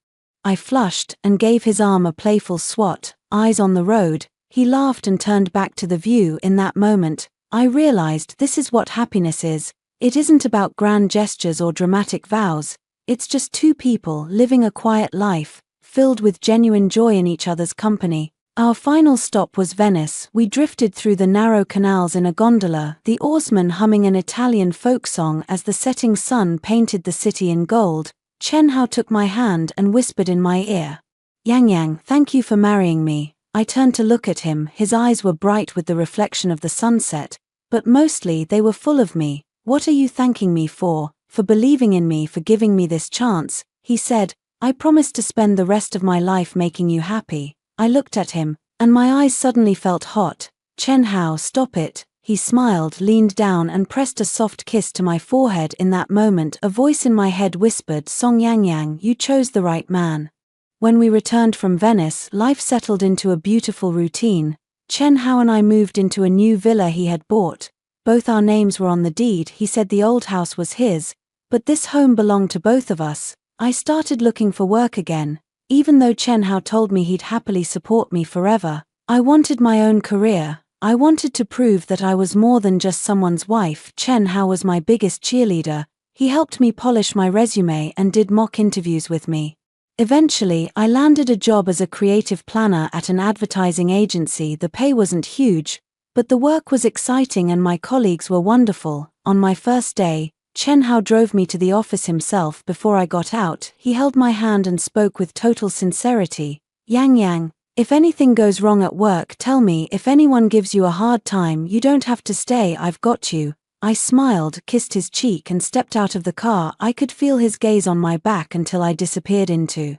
I flushed and gave his arm a playful swat. Eyes on the road. He laughed and turned back to the view. In that moment, I realized this is what happiness is. It isn't about grand gestures or dramatic vows. It's just two people living a quiet life, filled with genuine joy in each other's company. Our final stop was Venice. We drifted through the narrow canals in a gondola, the oarsman humming an Italian folk song as the setting sun painted the city in gold. Chen Hao took my hand and whispered in my ear, Yang, thank you for marrying me. I turned to look at him. His eyes were bright with the reflection of the sunset, but mostly they were full of me. What are you thanking me for? For believing in me, for giving me this chance, he said. I promised to spend the rest of my life making you happy. I looked at him, and my eyes suddenly felt hot. Chen Hao, stop it. He smiled, leaned down and pressed a soft kiss to my forehead. In that moment, a voice in my head whispered, Song Yang, you chose the right man. When we returned from Venice, life settled into a beautiful routine. Chen Hao and I moved into a new villa he had bought. Both our names were on the deed. He said the old house was his, but this home belonged to both of us. I started looking for work again. Even though Chen Hao told me he'd happily support me forever, I wanted my own career. I wanted to prove that I was more than just someone's wife. Chen Hao was my biggest cheerleader. He helped me polish my resume and did mock interviews with me. Eventually, I landed a job as a creative planner at an advertising agency. The pay wasn't huge, but the work was exciting and my colleagues were wonderful. On my first day, Chen Hao drove me to the office himself. Before I got out, he held my hand and spoke with total sincerity. Yang, if anything goes wrong at work, tell me. If anyone gives you a hard time, you don't have to stay. I've got you. I smiled, kissed his cheek and stepped out of the car. I could feel his gaze on my back until I disappeared into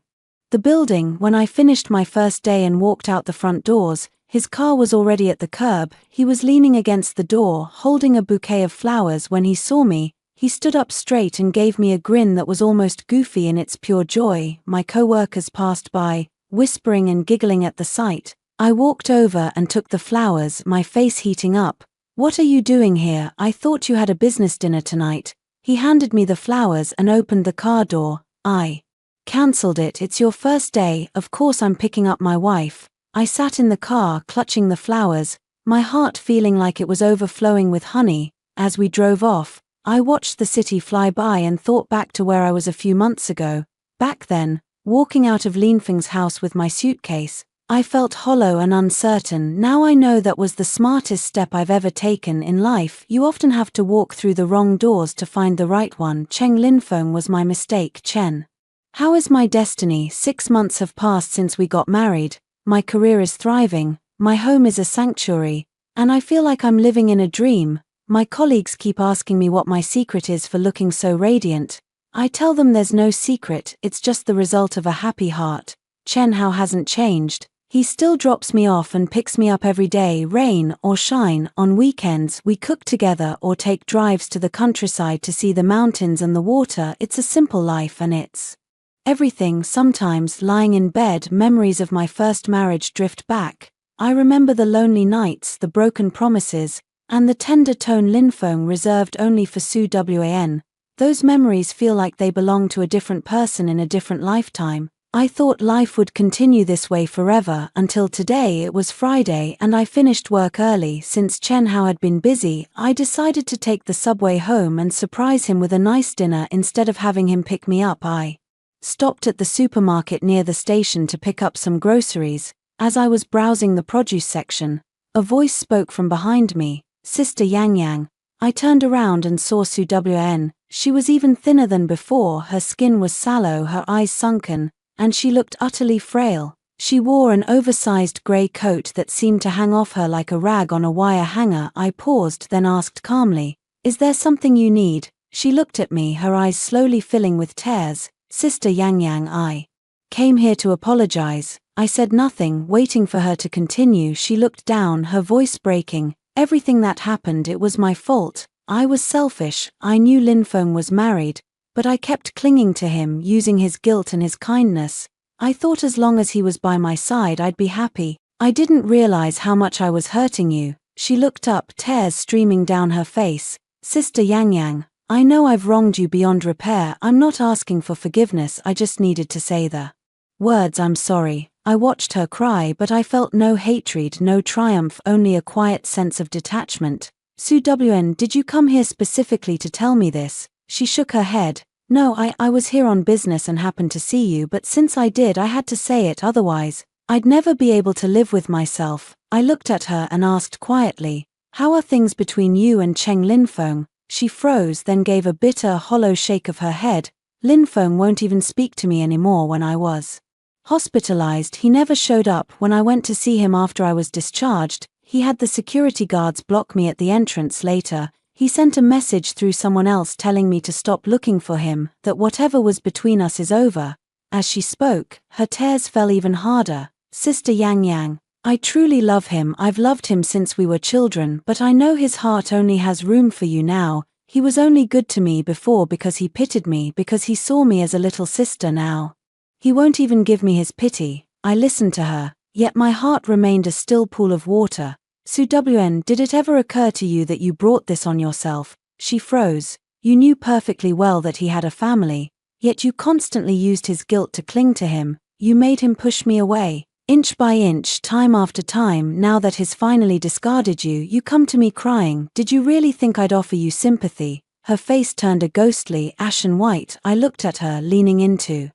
the building. When I finished my first day and walked out the front doors, his car was already at the curb. He was leaning against the door, holding a bouquet of flowers. When he saw me, he stood up straight and gave me a grin that was almost goofy in its pure joy. My co-workers passed by, whispering and giggling at the sight. I walked over and took the flowers, my face heating up. What are you doing here? I thought you had a business dinner tonight. He handed me the flowers and opened the car door. I cancelled it. It's your first day. Of course I'm picking up my wife. I sat in the car, clutching the flowers, my heart feeling like it was overflowing with honey. As we drove off, I watched the city fly by and thought back to where I was a few months ago, Back then, walking out of Linfeng's house with my suitcase, I felt hollow and uncertain. Now I know that was the smartest step I've ever taken in life. You often have to walk through the wrong doors to find the right one. Cheng Linfeng was my mistake. Chen. How is my destiny? 6 months have passed since we got married. My career is thriving, my home is a sanctuary, and I feel like I'm living in a dream. My colleagues keep asking me what my secret is for looking so radiant. I tell them there's no secret, it's just the result of a happy heart. Chen Hao hasn't changed. He still drops me off and picks me up every day, rain or shine. On weekends, we cook together or take drives to the countryside to see the mountains and the water. It's a simple life and it's everything. Sometimes, lying in bed, memories of my first marriage drift back. I remember the lonely nights, the broken promises, and the tender tone Linfeng reserved only for Su Wan. Those memories feel like they belong to a different person in a different lifetime. I thought life would continue this way forever until today. It was Friday and I finished work early. Since Chen Hao had been busy, I decided to take the subway home and surprise him with a nice dinner instead of having him pick me up. I stopped at the supermarket near the station to pick up some groceries. As I was browsing the produce section, a voice spoke from behind me, "Sister Yang Yang." I turned around and saw Su Wan. She was even thinner than before, her skin was sallow, her eyes sunken, and she looked utterly frail. She wore an oversized grey coat that seemed to hang off her like a rag on a wire hanger. I paused, then asked calmly, "Is there something you need?" She looked at me, her eyes slowly filling with tears. "Sister Yang Yang, I came here to apologize." I said nothing, waiting for her to continue. She looked down, her voice breaking. "Everything that happened, it was my fault. I was selfish. I knew Linfeng was married, but I kept clinging to him, using his guilt and his kindness. I thought as long as he was by my side I'd be happy. I didn't realize how much I was hurting you." She looked up, tears streaming down her face. "Sister Yang Yang, I know I've wronged you beyond repair. I'm not asking for forgiveness, I just needed to say the words 'I'm sorry.'" I watched her cry, but I felt no hatred, no triumph, only a quiet sense of detachment. "Su Wan, did you come here specifically to tell me this?" She shook her head. "No, I was here on business and happened to see you, but since I did, I had to say it, otherwise I'd never be able to live with myself." I looked at her and asked quietly, "How are things between you and Cheng Linfeng?" She froze, then gave a bitter, hollow shake of her head. "Linfeng won't even speak to me anymore. When I was hospitalized, he never showed up. When I went to see him after I was discharged, he had the security guards block me at the entrance. Later, he sent a message through someone else telling me to stop looking for him, that whatever was between us is over." As she spoke, her tears fell even harder. "Sister Yang Yang, I truly love him. I've loved him since we were children, but I know his heart only has room for you now. He was only good to me before because he pitied me, because he saw me as a little sister. Now he won't even give me his pity." I listened to her, yet my heart remained a still pool of water. "Su Wan, did it ever occur to you that you brought this on yourself?" She froze. "You knew perfectly well that he had a family, yet you constantly used his guilt to cling to him. You made him push me away, inch by inch, time after time. Now that he's finally discarded you, you come to me crying. Did you really think I'd offer you sympathy?" Her face turned a ghostly, ashen white. I looked at her, leaning into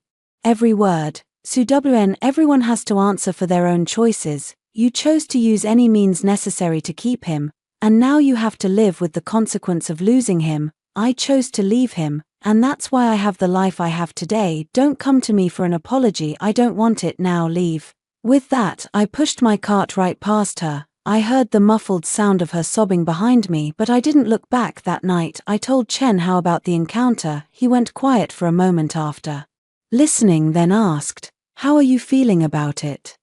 every word. "Su Wan, everyone has to answer for their own choices. You chose to use any means necessary to keep him, and now you have to live with the consequence of losing him. I chose to leave him, and that's why I have the life I have today. Don't come to me for an apology. I don't want it. Now leave." With that, I pushed my cart right past her. I heard the muffled sound of her sobbing behind me, but I didn't look back. That night, I told Chen Hao about the encounter. He went quiet for a moment after listening, then asked, "How are you feeling about it?"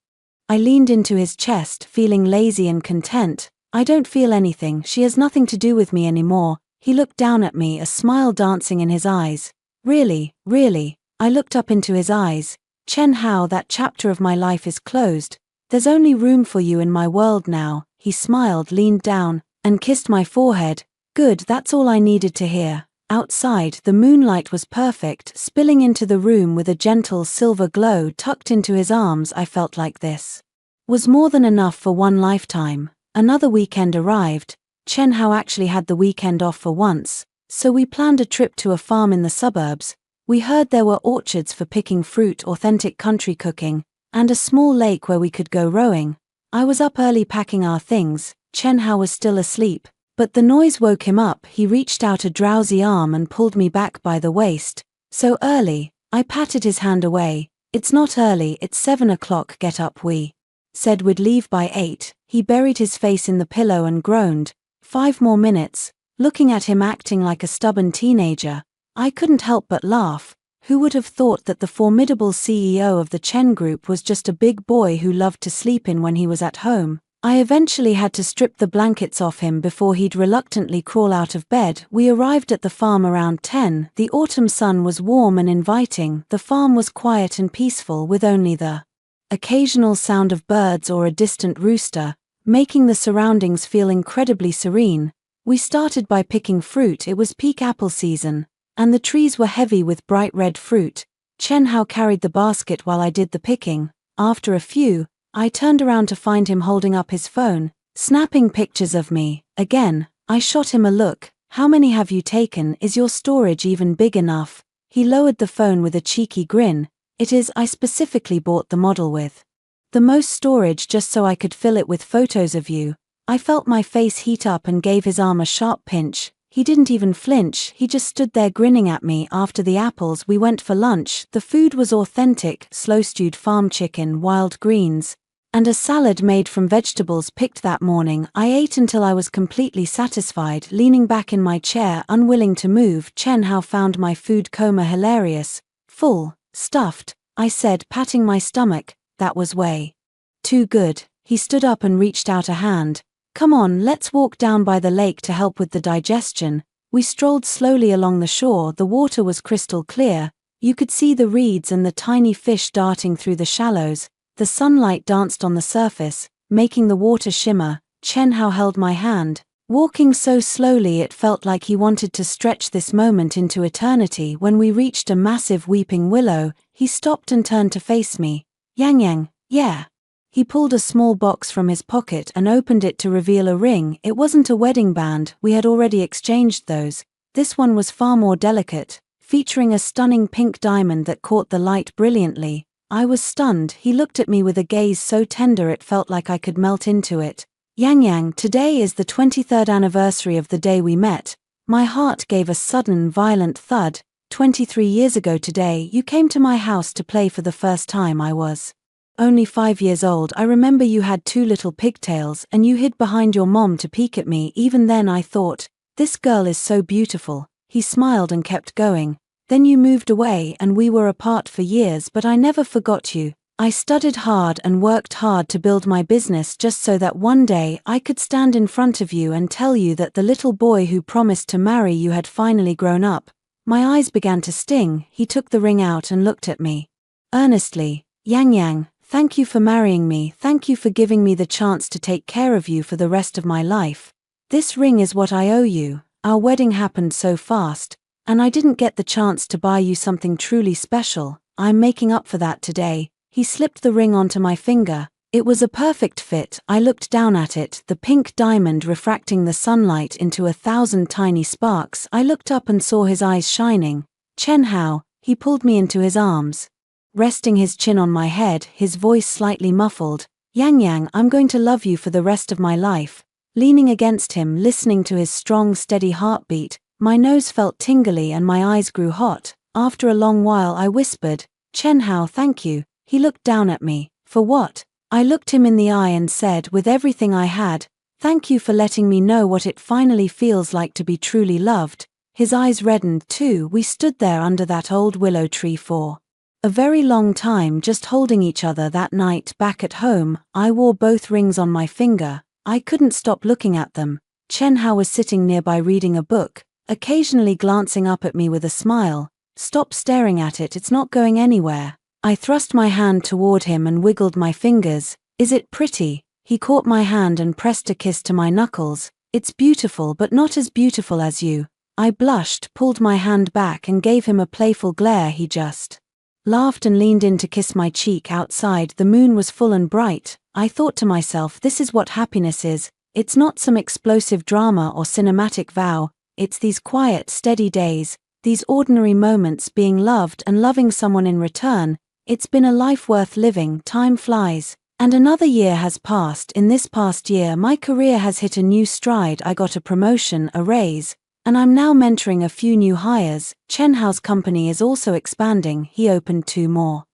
I leaned into his chest, feeling lazy and content. "I don't feel anything. She has nothing to do with me anymore." He looked down at me, a smile dancing in his eyes. "Really, really?" I looked up into his eyes. "Chen Hao, that chapter of my life is closed. There's only room for you in my world now." He smiled, leaned down, and kissed my forehead. "Good, that's all I needed to hear." Outside, the moonlight was perfect, spilling into the room with a gentle silver glow. Tucked into his arms, I felt like this was more than enough for one lifetime. Another weekend arrived. Chen Hao actually had the weekend off for once, so we planned a trip to a farm in the suburbs. We heard there were orchards for picking fruit, authentic country cooking, and a small lake where we could go rowing. I was up early packing our things. Chen Hao was still asleep, but the noise woke him up. He reached out a drowsy arm and pulled me back by the waist. So early? I patted his hand away. It's not early, it's 7 o'clock, get up, we said we'd leave by 8. He buried his face in the pillow and groaned. 5 more minutes. Looking at him acting like a stubborn teenager, I couldn't help but laugh. Who would have thought that the formidable CEO of the Chen Group was just a big boy who loved to sleep in when he was at home? I eventually had to strip the blankets off him before he'd reluctantly crawl out of bed. We arrived at the farm around 10. The autumn sun was warm and inviting. The farm was quiet and peaceful, with only the occasional sound of birds or a distant rooster, making the surroundings feel incredibly serene. We started by picking fruit. It was peak apple season, and the trees were heavy with bright red fruit. Chen Hao carried the basket while I did the picking. After a few, I turned around to find him holding up his phone, snapping pictures of me. Again, I shot him a look. How many have you taken? Is your storage even big enough? He lowered the phone with a cheeky grin. It is, I specifically bought the model with the most storage just so I could fill it with photos of you. I felt my face heat up and gave his arm a sharp pinch. He didn't even flinch, he just stood there grinning at me. After the apples, we went for lunch. The food was authentic, slow-stewed farm chicken, wild greens, and a salad made from vegetables picked that morning. I ate until I was completely satisfied, leaning back in my chair, unwilling to move. Chen Hao found my food coma hilarious. Full, stuffed, I said, patting my stomach. That was way too good. He stood up and reached out a hand. Come on, let's walk down by the lake to help with the digestion. We strolled slowly along the shore. The water was crystal clear. You could see the reeds and the tiny fish darting through the shallows. The sunlight danced on the surface, making the water shimmer. Chen Hao held my hand, walking so slowly it felt like he wanted to stretch this moment into eternity. When we reached a massive weeping willow, he stopped and turned to face me. Yang, yeah. He pulled a small box from his pocket and opened it to reveal a ring. It wasn't a wedding band, we had already exchanged those. This one was far more delicate, featuring a stunning pink diamond that caught the light brilliantly. I was stunned. He looked at me with a gaze so tender it felt like I could melt into it. Yang, today is the 23rd anniversary of the day we met. My heart gave a sudden, violent thud. 23 years ago today, you came to my house to play for the first time. I was only 5 years old. I remember you had 2 little pigtails and you hid behind your mom to peek at me. Even then I thought, this girl is so beautiful. He smiled and kept going. Then you moved away and we were apart for years, but I never forgot you. I studied hard and worked hard to build my business just so that one day I could stand in front of you and tell you that the little boy who promised to marry you had finally grown up. My eyes began to sting. He took the ring out and looked at me earnestly. Yang, thank you for marrying me. Thank you for giving me the chance to take care of you for the rest of my life. This ring is what I owe you. Our wedding happened so fast, and I didn't get the chance to buy you something truly special. I'm making up for that today. He slipped the ring onto my finger. It was a perfect fit. I looked down at it, the pink diamond refracting the sunlight into 1,000 tiny sparks. I looked up and saw his eyes shining. Chen Hao, he pulled me into his arms, resting his chin on my head, his voice slightly muffled. Yang, I'm going to love you for the rest of my life. Leaning against him, listening to his strong, steady heartbeat, my nose felt tingly and my eyes grew hot. After a long while I whispered, Chen Hao, thank you. He looked down at me. For what? I looked him in the eye and said, with everything I had, thank you for letting me know what it finally feels like to be truly loved. His eyes reddened too. We stood there under that old willow tree for a very long time, just holding each other. That night back at home, I wore both rings on my finger. I couldn't stop looking at them. Chen Hao was sitting nearby reading a book, occasionally glancing up at me with a smile. Stop staring at it, it's not going anywhere. I thrust my hand toward him and wiggled my fingers. Is it pretty? He caught my hand and pressed a kiss to my knuckles. It's beautiful, but not as beautiful as you. I blushed, pulled my hand back and gave him a playful glare. He just laughed and leaned in to kiss my cheek. Outside, the moon was full and bright. I thought to myself, this is what happiness is. It's not some explosive drama or cinematic vow. It's these quiet, steady days, these ordinary moments, being loved and loving someone in return. It's been a life worth living. Time flies. And another year has passed. In this past year, my career has hit a new stride. I got a promotion, a raise, and I'm now mentoring a few new hires. Chen Hao's company is also expanding. He opened 2 more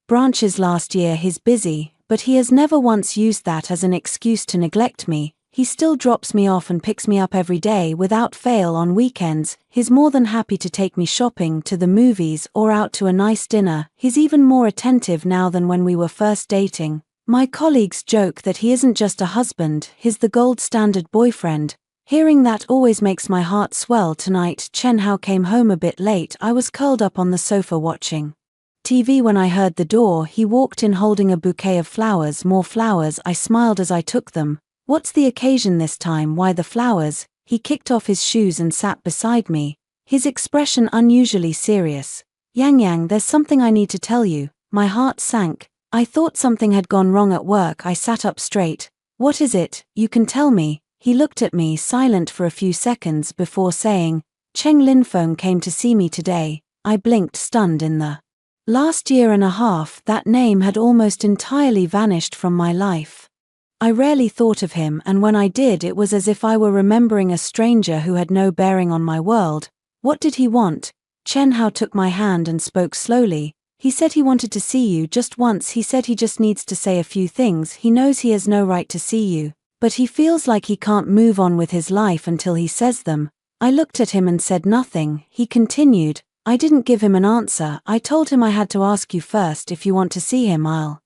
branches last year. He's busy, but he has never once used that as an excuse to neglect me. He still drops me off and picks me up every day without fail on weekends. He's more than happy to take me shopping, to the movies, or out to a nice dinner. He's even more attentive now than when we were first dating. My colleagues joke that he isn't just a husband, he's the gold standard boyfriend. Hearing that always makes my heart swell. Tonight, Chen Hao came home a bit late. I was curled up on the sofa watching TV when I heard the door. He walked in holding a bouquet of flowers. More flowers. I smiled as I took them. What's the occasion this time? Why the flowers? He kicked off his shoes and sat beside me, his expression unusually serious. Yang, there's something I need to tell you. My heart sank. I thought something had gone wrong at work. I sat up straight. What is it? You can tell me. He looked at me, silent for a few seconds before saying, Cheng Linfeng came to see me today. I blinked, stunned. In the last year and a half, that name had almost entirely vanished from my life. I rarely thought of him, and when I did, it was as if I were remembering a stranger who had no bearing on my world. What did he want? Chen Hao took my hand and spoke slowly. He said he wanted to see you just once. He said he just needs to say a few things. He knows he has no right to see you, but he feels like he can't move on with his life until he says them. I looked at him and said nothing. He continued. I didn't give him an answer. I told him I had to ask you first. If you want to see him, I'll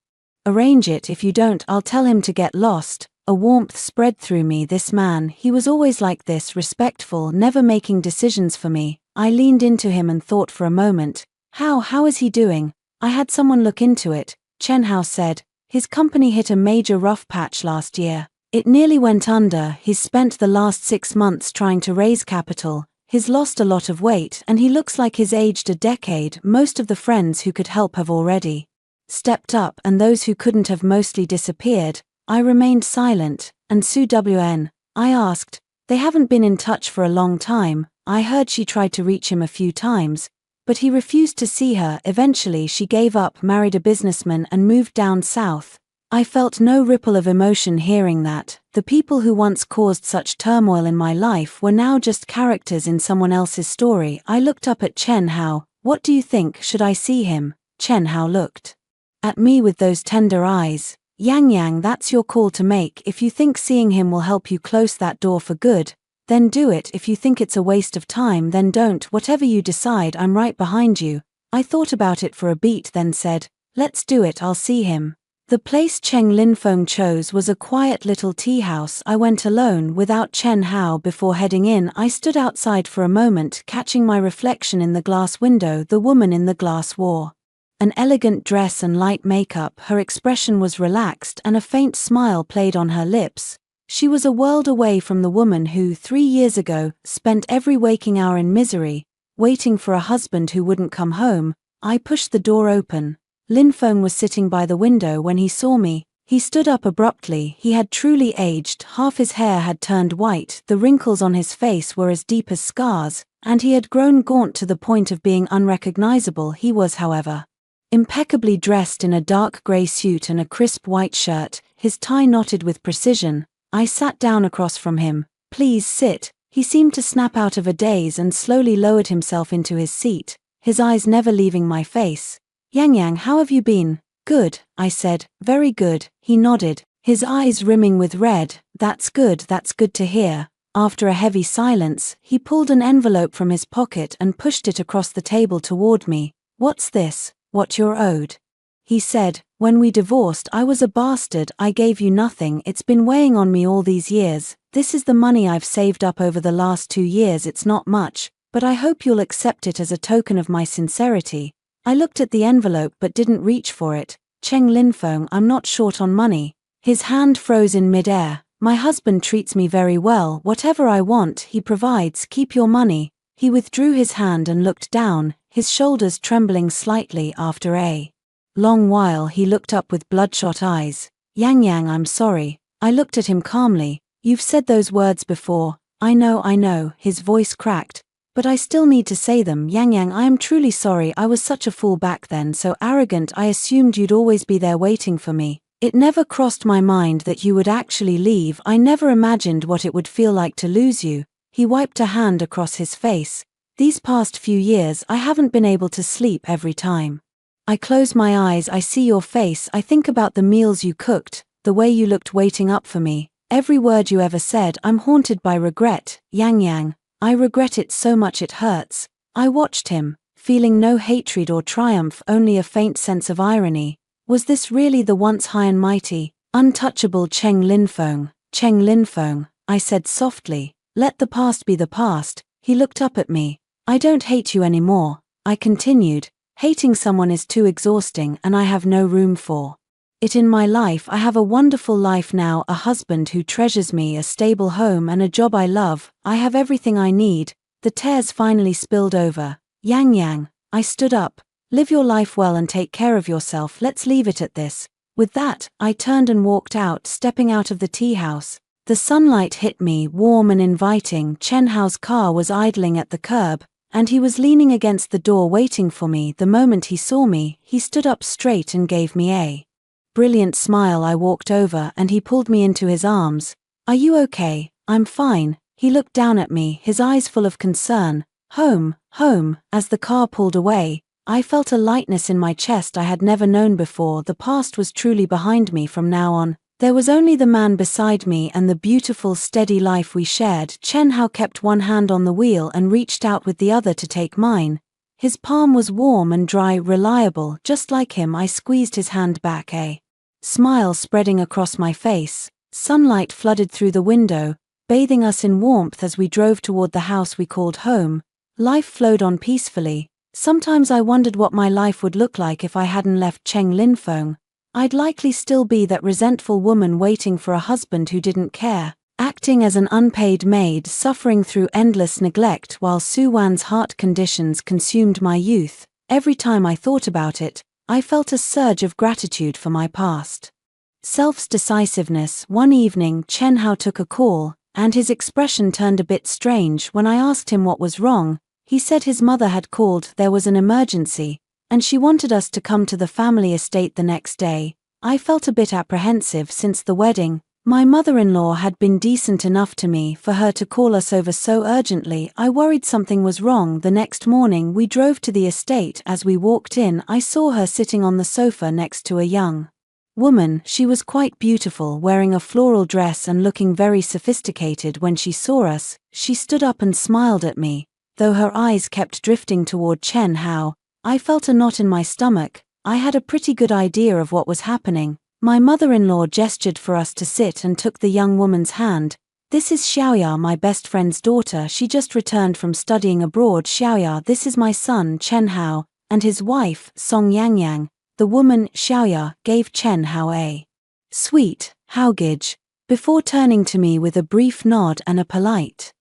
arrange it. If you don't, I'll tell him to get lost. A warmth spread through me. This man, he was always like this, respectful, never making decisions for me. I leaned into him and thought for a moment. How is he doing? I had someone look into it. Chen Hao said. His company hit a major rough patch last year. It nearly went under. He's spent the last 6 months trying to raise capital. He's lost a lot of weight, and he looks like he's aged a decade. Most of the friends who could help have already stepped up, and those who couldn't have mostly disappeared. I remained silent. And Su Wn? I asked. They haven't been in touch for a long time. I heard she tried to reach him a few times, but he refused to see her. Eventually she gave up, married a businessman, and moved down south. I felt no ripple of emotion hearing that. The people who once caused such turmoil in my life were now just characters in someone else's story. I looked up at Chen Hao. What do you think? Should I see him? Chen Hao looked at me with those tender eyes. Yang, that's your call to make. If you think seeing him will help you close that door for good, then do it. If you think it's a waste of time, then don't. Whatever you decide, I'm right behind you. I thought about it for a beat, then said, let's do it. I'll see him. The place Cheng Linfeng chose was a quiet little tea house. I went alone, without Chen Hao. Before heading in, I stood outside for a moment, catching my reflection in the glass window. The woman in the glass wore an elegant dress and light makeup. Her expression was relaxed, and a faint smile played on her lips. She was a world away from the woman who, 3 years ago, spent every waking hour in misery, waiting for a husband who wouldn't come home. I pushed the door open. Linfeng was sitting by the window when he saw me. He stood up abruptly. He had truly aged. Half his hair had turned white, the wrinkles on his face were as deep as scars, and he had grown gaunt to the point of being unrecognizable. He was, however, impeccably dressed in a dark grey suit and a crisp white shirt, his tie knotted with precision. I sat down across from him. Please sit. He seemed to snap out of a daze and slowly lowered himself into his seat, his eyes never leaving my face. Yang, how have you been? Good, I said. Very good. He nodded, his eyes rimming with red. That's good to hear. After a heavy silence, he pulled an envelope from his pocket and pushed it across the table toward me. What's this? What you're owed? He said. When we divorced, I was a bastard. I gave you nothing. It's been weighing on me all these years. This is the money I've saved up over the last 2 years. It's not much, but I hope you'll accept it as a token of my sincerity. I looked at the envelope but didn't reach for it. Cheng Linfeng, I'm not short on money. His hand froze in midair. My husband treats me very well. Whatever I want, he provides. Keep your money. He withdrew his hand and looked down, his shoulders trembling slightly. After a long while he looked up with bloodshot eyes. Yang, I'm sorry. I looked at him calmly. You've said those words before. I know. His voice cracked. But I still need to say them. Yang Yang, I am truly sorry. I was such a fool back then, so arrogant. I assumed you'd always be there waiting for me. It never crossed my mind that you would actually leave. I never imagined what it would feel like to lose you." He wiped a hand across his face. "These past few years I haven't been able to sleep every time I close my eyes. I see your face. I think about the meals you cooked, the way you looked waiting up for me, every word you ever said. I'm haunted by regret, Yang Yang. I regret it so much it hurts." I watched him, feeling no hatred or triumph, only a faint sense of irony. Was this really the once high and mighty, untouchable Cheng Linfeng? "Cheng Linfeng," I said softly, "let the past be the past." He looked up at me. "I don't hate you anymore," I continued. "Hating someone is too exhausting, and I have no room for it in my life. I have a wonderful life now, a husband who treasures me, a stable home, and a job I love. I have everything I need." The tears finally spilled over. "Yang Yang," I stood up, "live your life well and take care of yourself. Let's leave it at this." With that, I turned and walked out, stepping out of the tea house. The sunlight hit me, warm and inviting. Chen Hao's car was idling at the curb, and he was leaning against the door waiting for me. The moment he saw me, he stood up straight and gave me a brilliant smile. I walked over and he pulled me into his arms. "Are you okay?" "I'm fine." He looked down at me, his eyes full of concern. "Home, home." As the car pulled away, I felt a lightness in my chest I had never known before. The past was truly behind me from now on. There was only the man beside me and the beautiful, steady life we shared. Chen Hao kept one hand on the wheel and reached out with the other to take mine. His palm was warm and dry, reliable, just like him. I squeezed his hand back, a smile spreading across my face. Sunlight flooded through the window, bathing us in warmth as we drove toward the house we called home. Life flowed on peacefully. Sometimes I wondered what my life would look like if I hadn't left Cheng Linfeng. I'd likely still be that resentful woman waiting for a husband who didn't care, acting as an unpaid maid, suffering through endless neglect while Su Wan's heart conditions consumed my youth. Every time I thought about it, I felt a surge of gratitude for my past self's decisiveness. One evening, Chen Hao took a call, and his expression turned a bit strange. When I asked him what was wrong, he said his mother had called. There was an emergency, and she wanted us to come to the family estate the next day. I felt a bit apprehensive. Since the wedding, my mother-in-law had been decent enough to me. For her to call us over so urgently, I worried something was wrong. The next morning we drove to the estate. As we walked in, I saw her sitting on the sofa next to a young woman. She was quite beautiful, wearing a floral dress and looking very sophisticated. When she saw us, she stood up and smiled at me, though her eyes kept drifting toward Chen Hao. I felt a knot in my stomach. I had a pretty good idea of what was happening. My mother-in-law gestured for us to sit and took the young woman's hand. "This is Xiaoya, my best friend's daughter. She just returned from studying abroad." "Xiaoya, this is my son, Chen Hao, and his wife, Song Yangyang." The woman, Xiaoya, gave Chen Hao a sweet haogage, before turning to me with a brief nod and a polite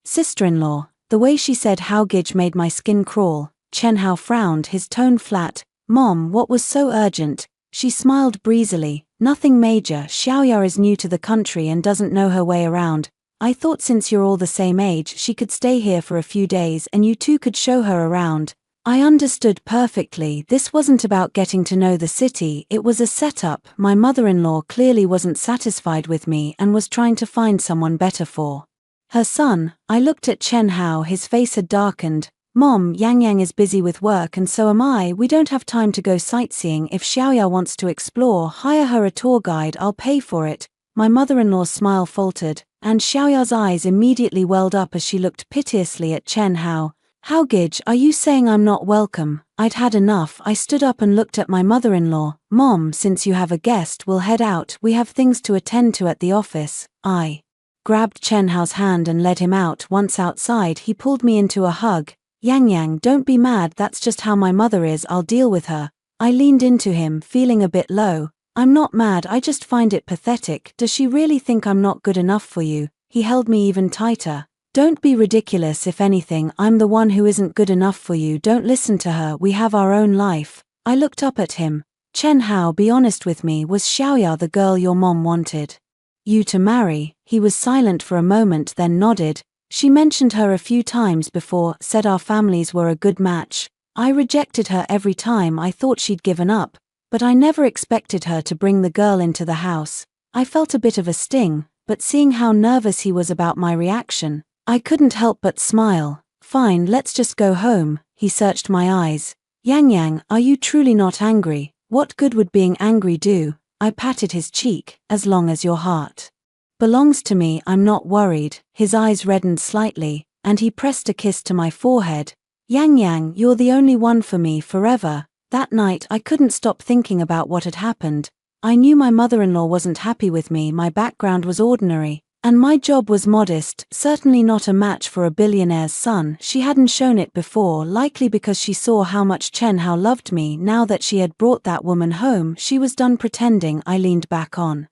sister-in-law. The way she said haogage made my skin crawl. Chen Hao frowned, his tone flat. "Mom, what was so urgent?" She smiled breezily. "Nothing major. Xiaoya is new to the country and doesn't know her way around. I thought since you're all the same age, she could stay here for a few days and you two could show her around." I understood perfectly. This wasn't about getting to know the city, it was a setup. My mother-in-law clearly wasn't satisfied with me and was trying to find someone better for her son. I looked at Chen Hao, his face had darkened. "Mom, Yang Yang is busy with work and so am I. We don't have time to go sightseeing. If Xiaoya wants to explore, hire her a tour guide, I'll pay for it." My mother-in-law's smile faltered, and Xiaoya's eyes immediately welled up as she looked piteously at Chen Hao. "Haogage, are you saying I'm not welcome?" I'd had enough. I stood up and looked at my mother-in-law. "Mom, since you have a guest, we'll head out. We have things to attend to at the office." I grabbed Chen Hao's hand and led him out. Once outside, he pulled me into a hug. "Yang Yang, don't be mad, that's just how my mother is, I'll deal with her." I leaned into him, feeling a bit low. "I'm not mad, I just find it pathetic. Does she really think I'm not good enough for you?" He held me even tighter. "Don't be ridiculous. If anything, I'm the one who isn't good enough for you. Don't listen to her, we have our own life." I looked up at him. "Chen Hao, be honest with me, was Xiaoya the girl your mom wanted you to marry?" He was silent for a moment, then nodded. She mentioned her a few times before, said our families were a good match. I rejected her every time. I thought she'd given up, but I never expected her to bring the girl into the house. I felt a bit of a sting, but seeing how nervous he was about my reaction, I couldn't help but smile. Fine, let's just go home. He searched my eyes. Yang Yang, are you truly not angry? What good would being angry do? I patted his cheek. As long as your heart belongs to me, I'm not worried. His eyes reddened slightly, and he pressed a kiss to my forehead. Yang Yang, you're the only one for me forever. That night I couldn't stop thinking about what had happened. I knew my mother-in-law wasn't happy with me. My background was ordinary, and my job was modest, certainly not a match for a billionaire's son. She hadn't shown it before, likely because she saw how much Chen Hao loved me. Now that she had brought that woman home, she was done pretending. I leaned back on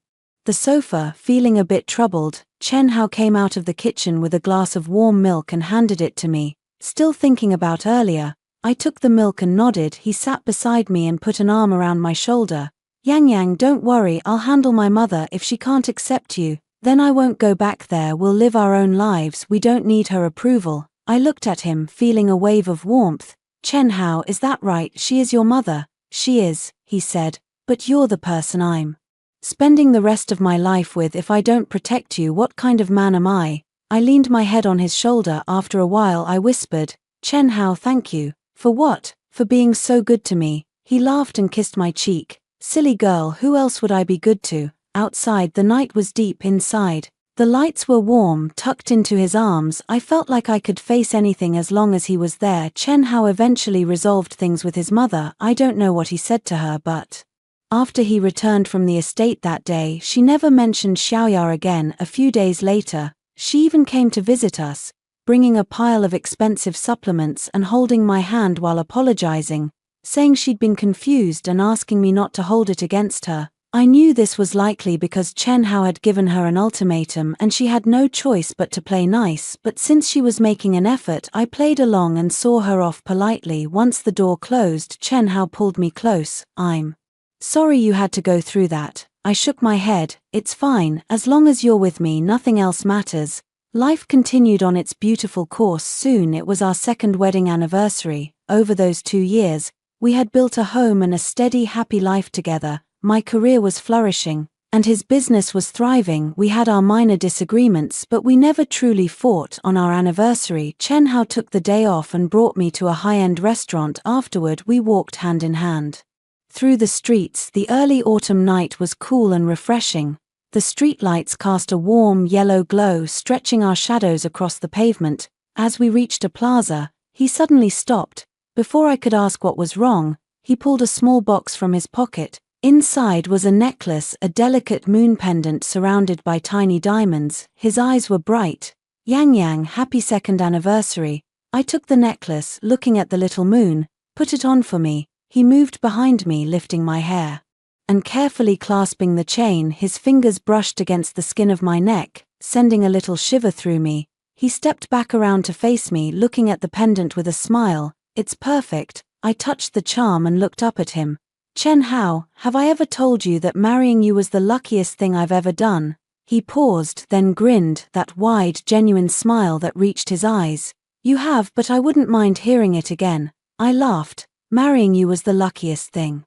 the sofa, feeling a bit troubled. Chen Hao came out of the kitchen with a glass of warm milk and handed it to me. Still thinking about earlier, I took the milk and nodded. He sat beside me and put an arm around my shoulder. Yang Yang, don't worry, I'll handle my mother. If she can't accept you, then I won't go back there. We'll live our own lives. We don't need her approval. I looked at him, feeling a wave of warmth. Chen Hao, is that right? She is your mother? She is, he said, but you're the person I'm spending the rest of my life with. If I don't protect you, what kind of man am I? I leaned my head on his shoulder. After a while I whispered, Chen Hao, thank you. For what? For being so good to me. He laughed and kissed my cheek. Silly girl, who else would I be good to? Outside, the night was deep. Inside, the lights were warm. Tucked into his arms, I felt like I could face anything as long as he was there. Chen Hao eventually resolved things with his mother. I don't know what he said to her, but after he returned from the estate that day, she never mentioned Xiaoya again. A few days later, she even came to visit us, bringing a pile of expensive supplements and holding my hand while apologizing, saying she'd been confused and asking me not to hold it against her. I knew this was likely because Chen Hao had given her an ultimatum and she had no choice but to play nice, but since she was making an effort, I played along and saw her off politely. Once the door closed, Chen Hao pulled me close. I'm sorry you had to go through that. I shook my head. It's fine, as long as you're with me, nothing else matters. Life continued on its beautiful course. Soon it was our second wedding anniversary. Over those 2 years, we had built a home and a steady, happy life together. My career was flourishing, and his business was thriving. We had our minor disagreements, but we never truly fought. On our anniversary, Chen Hao took the day off and brought me to a high-end restaurant. Afterward, we walked hand in hand through the streets. The early autumn night was cool and refreshing. The streetlights cast a warm yellow glow, stretching our shadows across the pavement. As we reached a plaza, he suddenly stopped. Before I could ask what was wrong, he pulled a small box from his pocket. Inside was a necklace, a delicate moon pendant surrounded by tiny diamonds. His eyes were bright. Yang Yang, happy second anniversary. I took the necklace, looking at the little moon. Put it on for me. He moved behind me, lifting my hair and carefully clasping the chain. His fingers brushed against the skin of my neck, sending a little shiver through me. He stepped back around to face me, looking at the pendant with a smile. It's perfect. I touched the charm and looked up at him. Chen Hao, have I ever told you that marrying you was the luckiest thing I've ever done? He paused, then grinned, that wide, genuine smile that reached his eyes. You have, but I wouldn't mind hearing it again. I laughed. Marrying you was the luckiest thing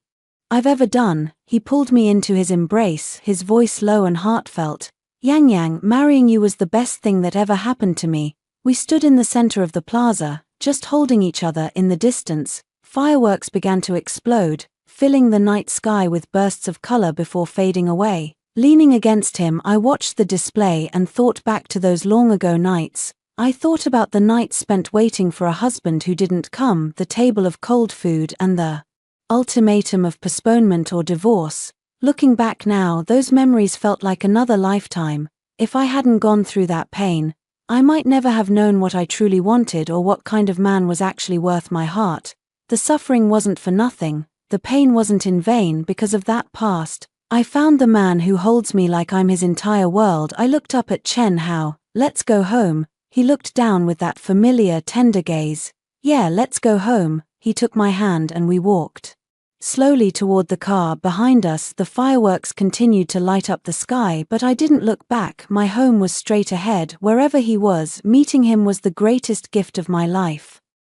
I've ever done. He pulled me into his embrace, his voice low and heartfelt. Yang Yang, marrying you was the best thing that ever happened to me. We stood in the center of the plaza, just holding each other. In the distance, fireworks began to explode, filling the night sky with bursts of color before fading away. Leaning against him, I watched the display and thought back to those long-ago nights. I thought about the nights spent waiting for a husband who didn't come, the table of cold food, and the ultimatum of postponement or divorce. Looking back now, those memories felt like another lifetime. If I hadn't gone through that pain, I might never have known what I truly wanted or what kind of man was actually worth my heart. The suffering wasn't for nothing, the pain wasn't in vain. Because of that past, I found the man who holds me like I'm his entire world. I looked up at Chen Hao. Let's go home. He looked down with that familiar, tender gaze. Yeah, let's go home. He took my hand and we walked slowly toward the car behind us. The fireworks continued to light up the sky, but I didn't look back. My home was straight ahead. Wherever he was, meeting him was the greatest gift of my life.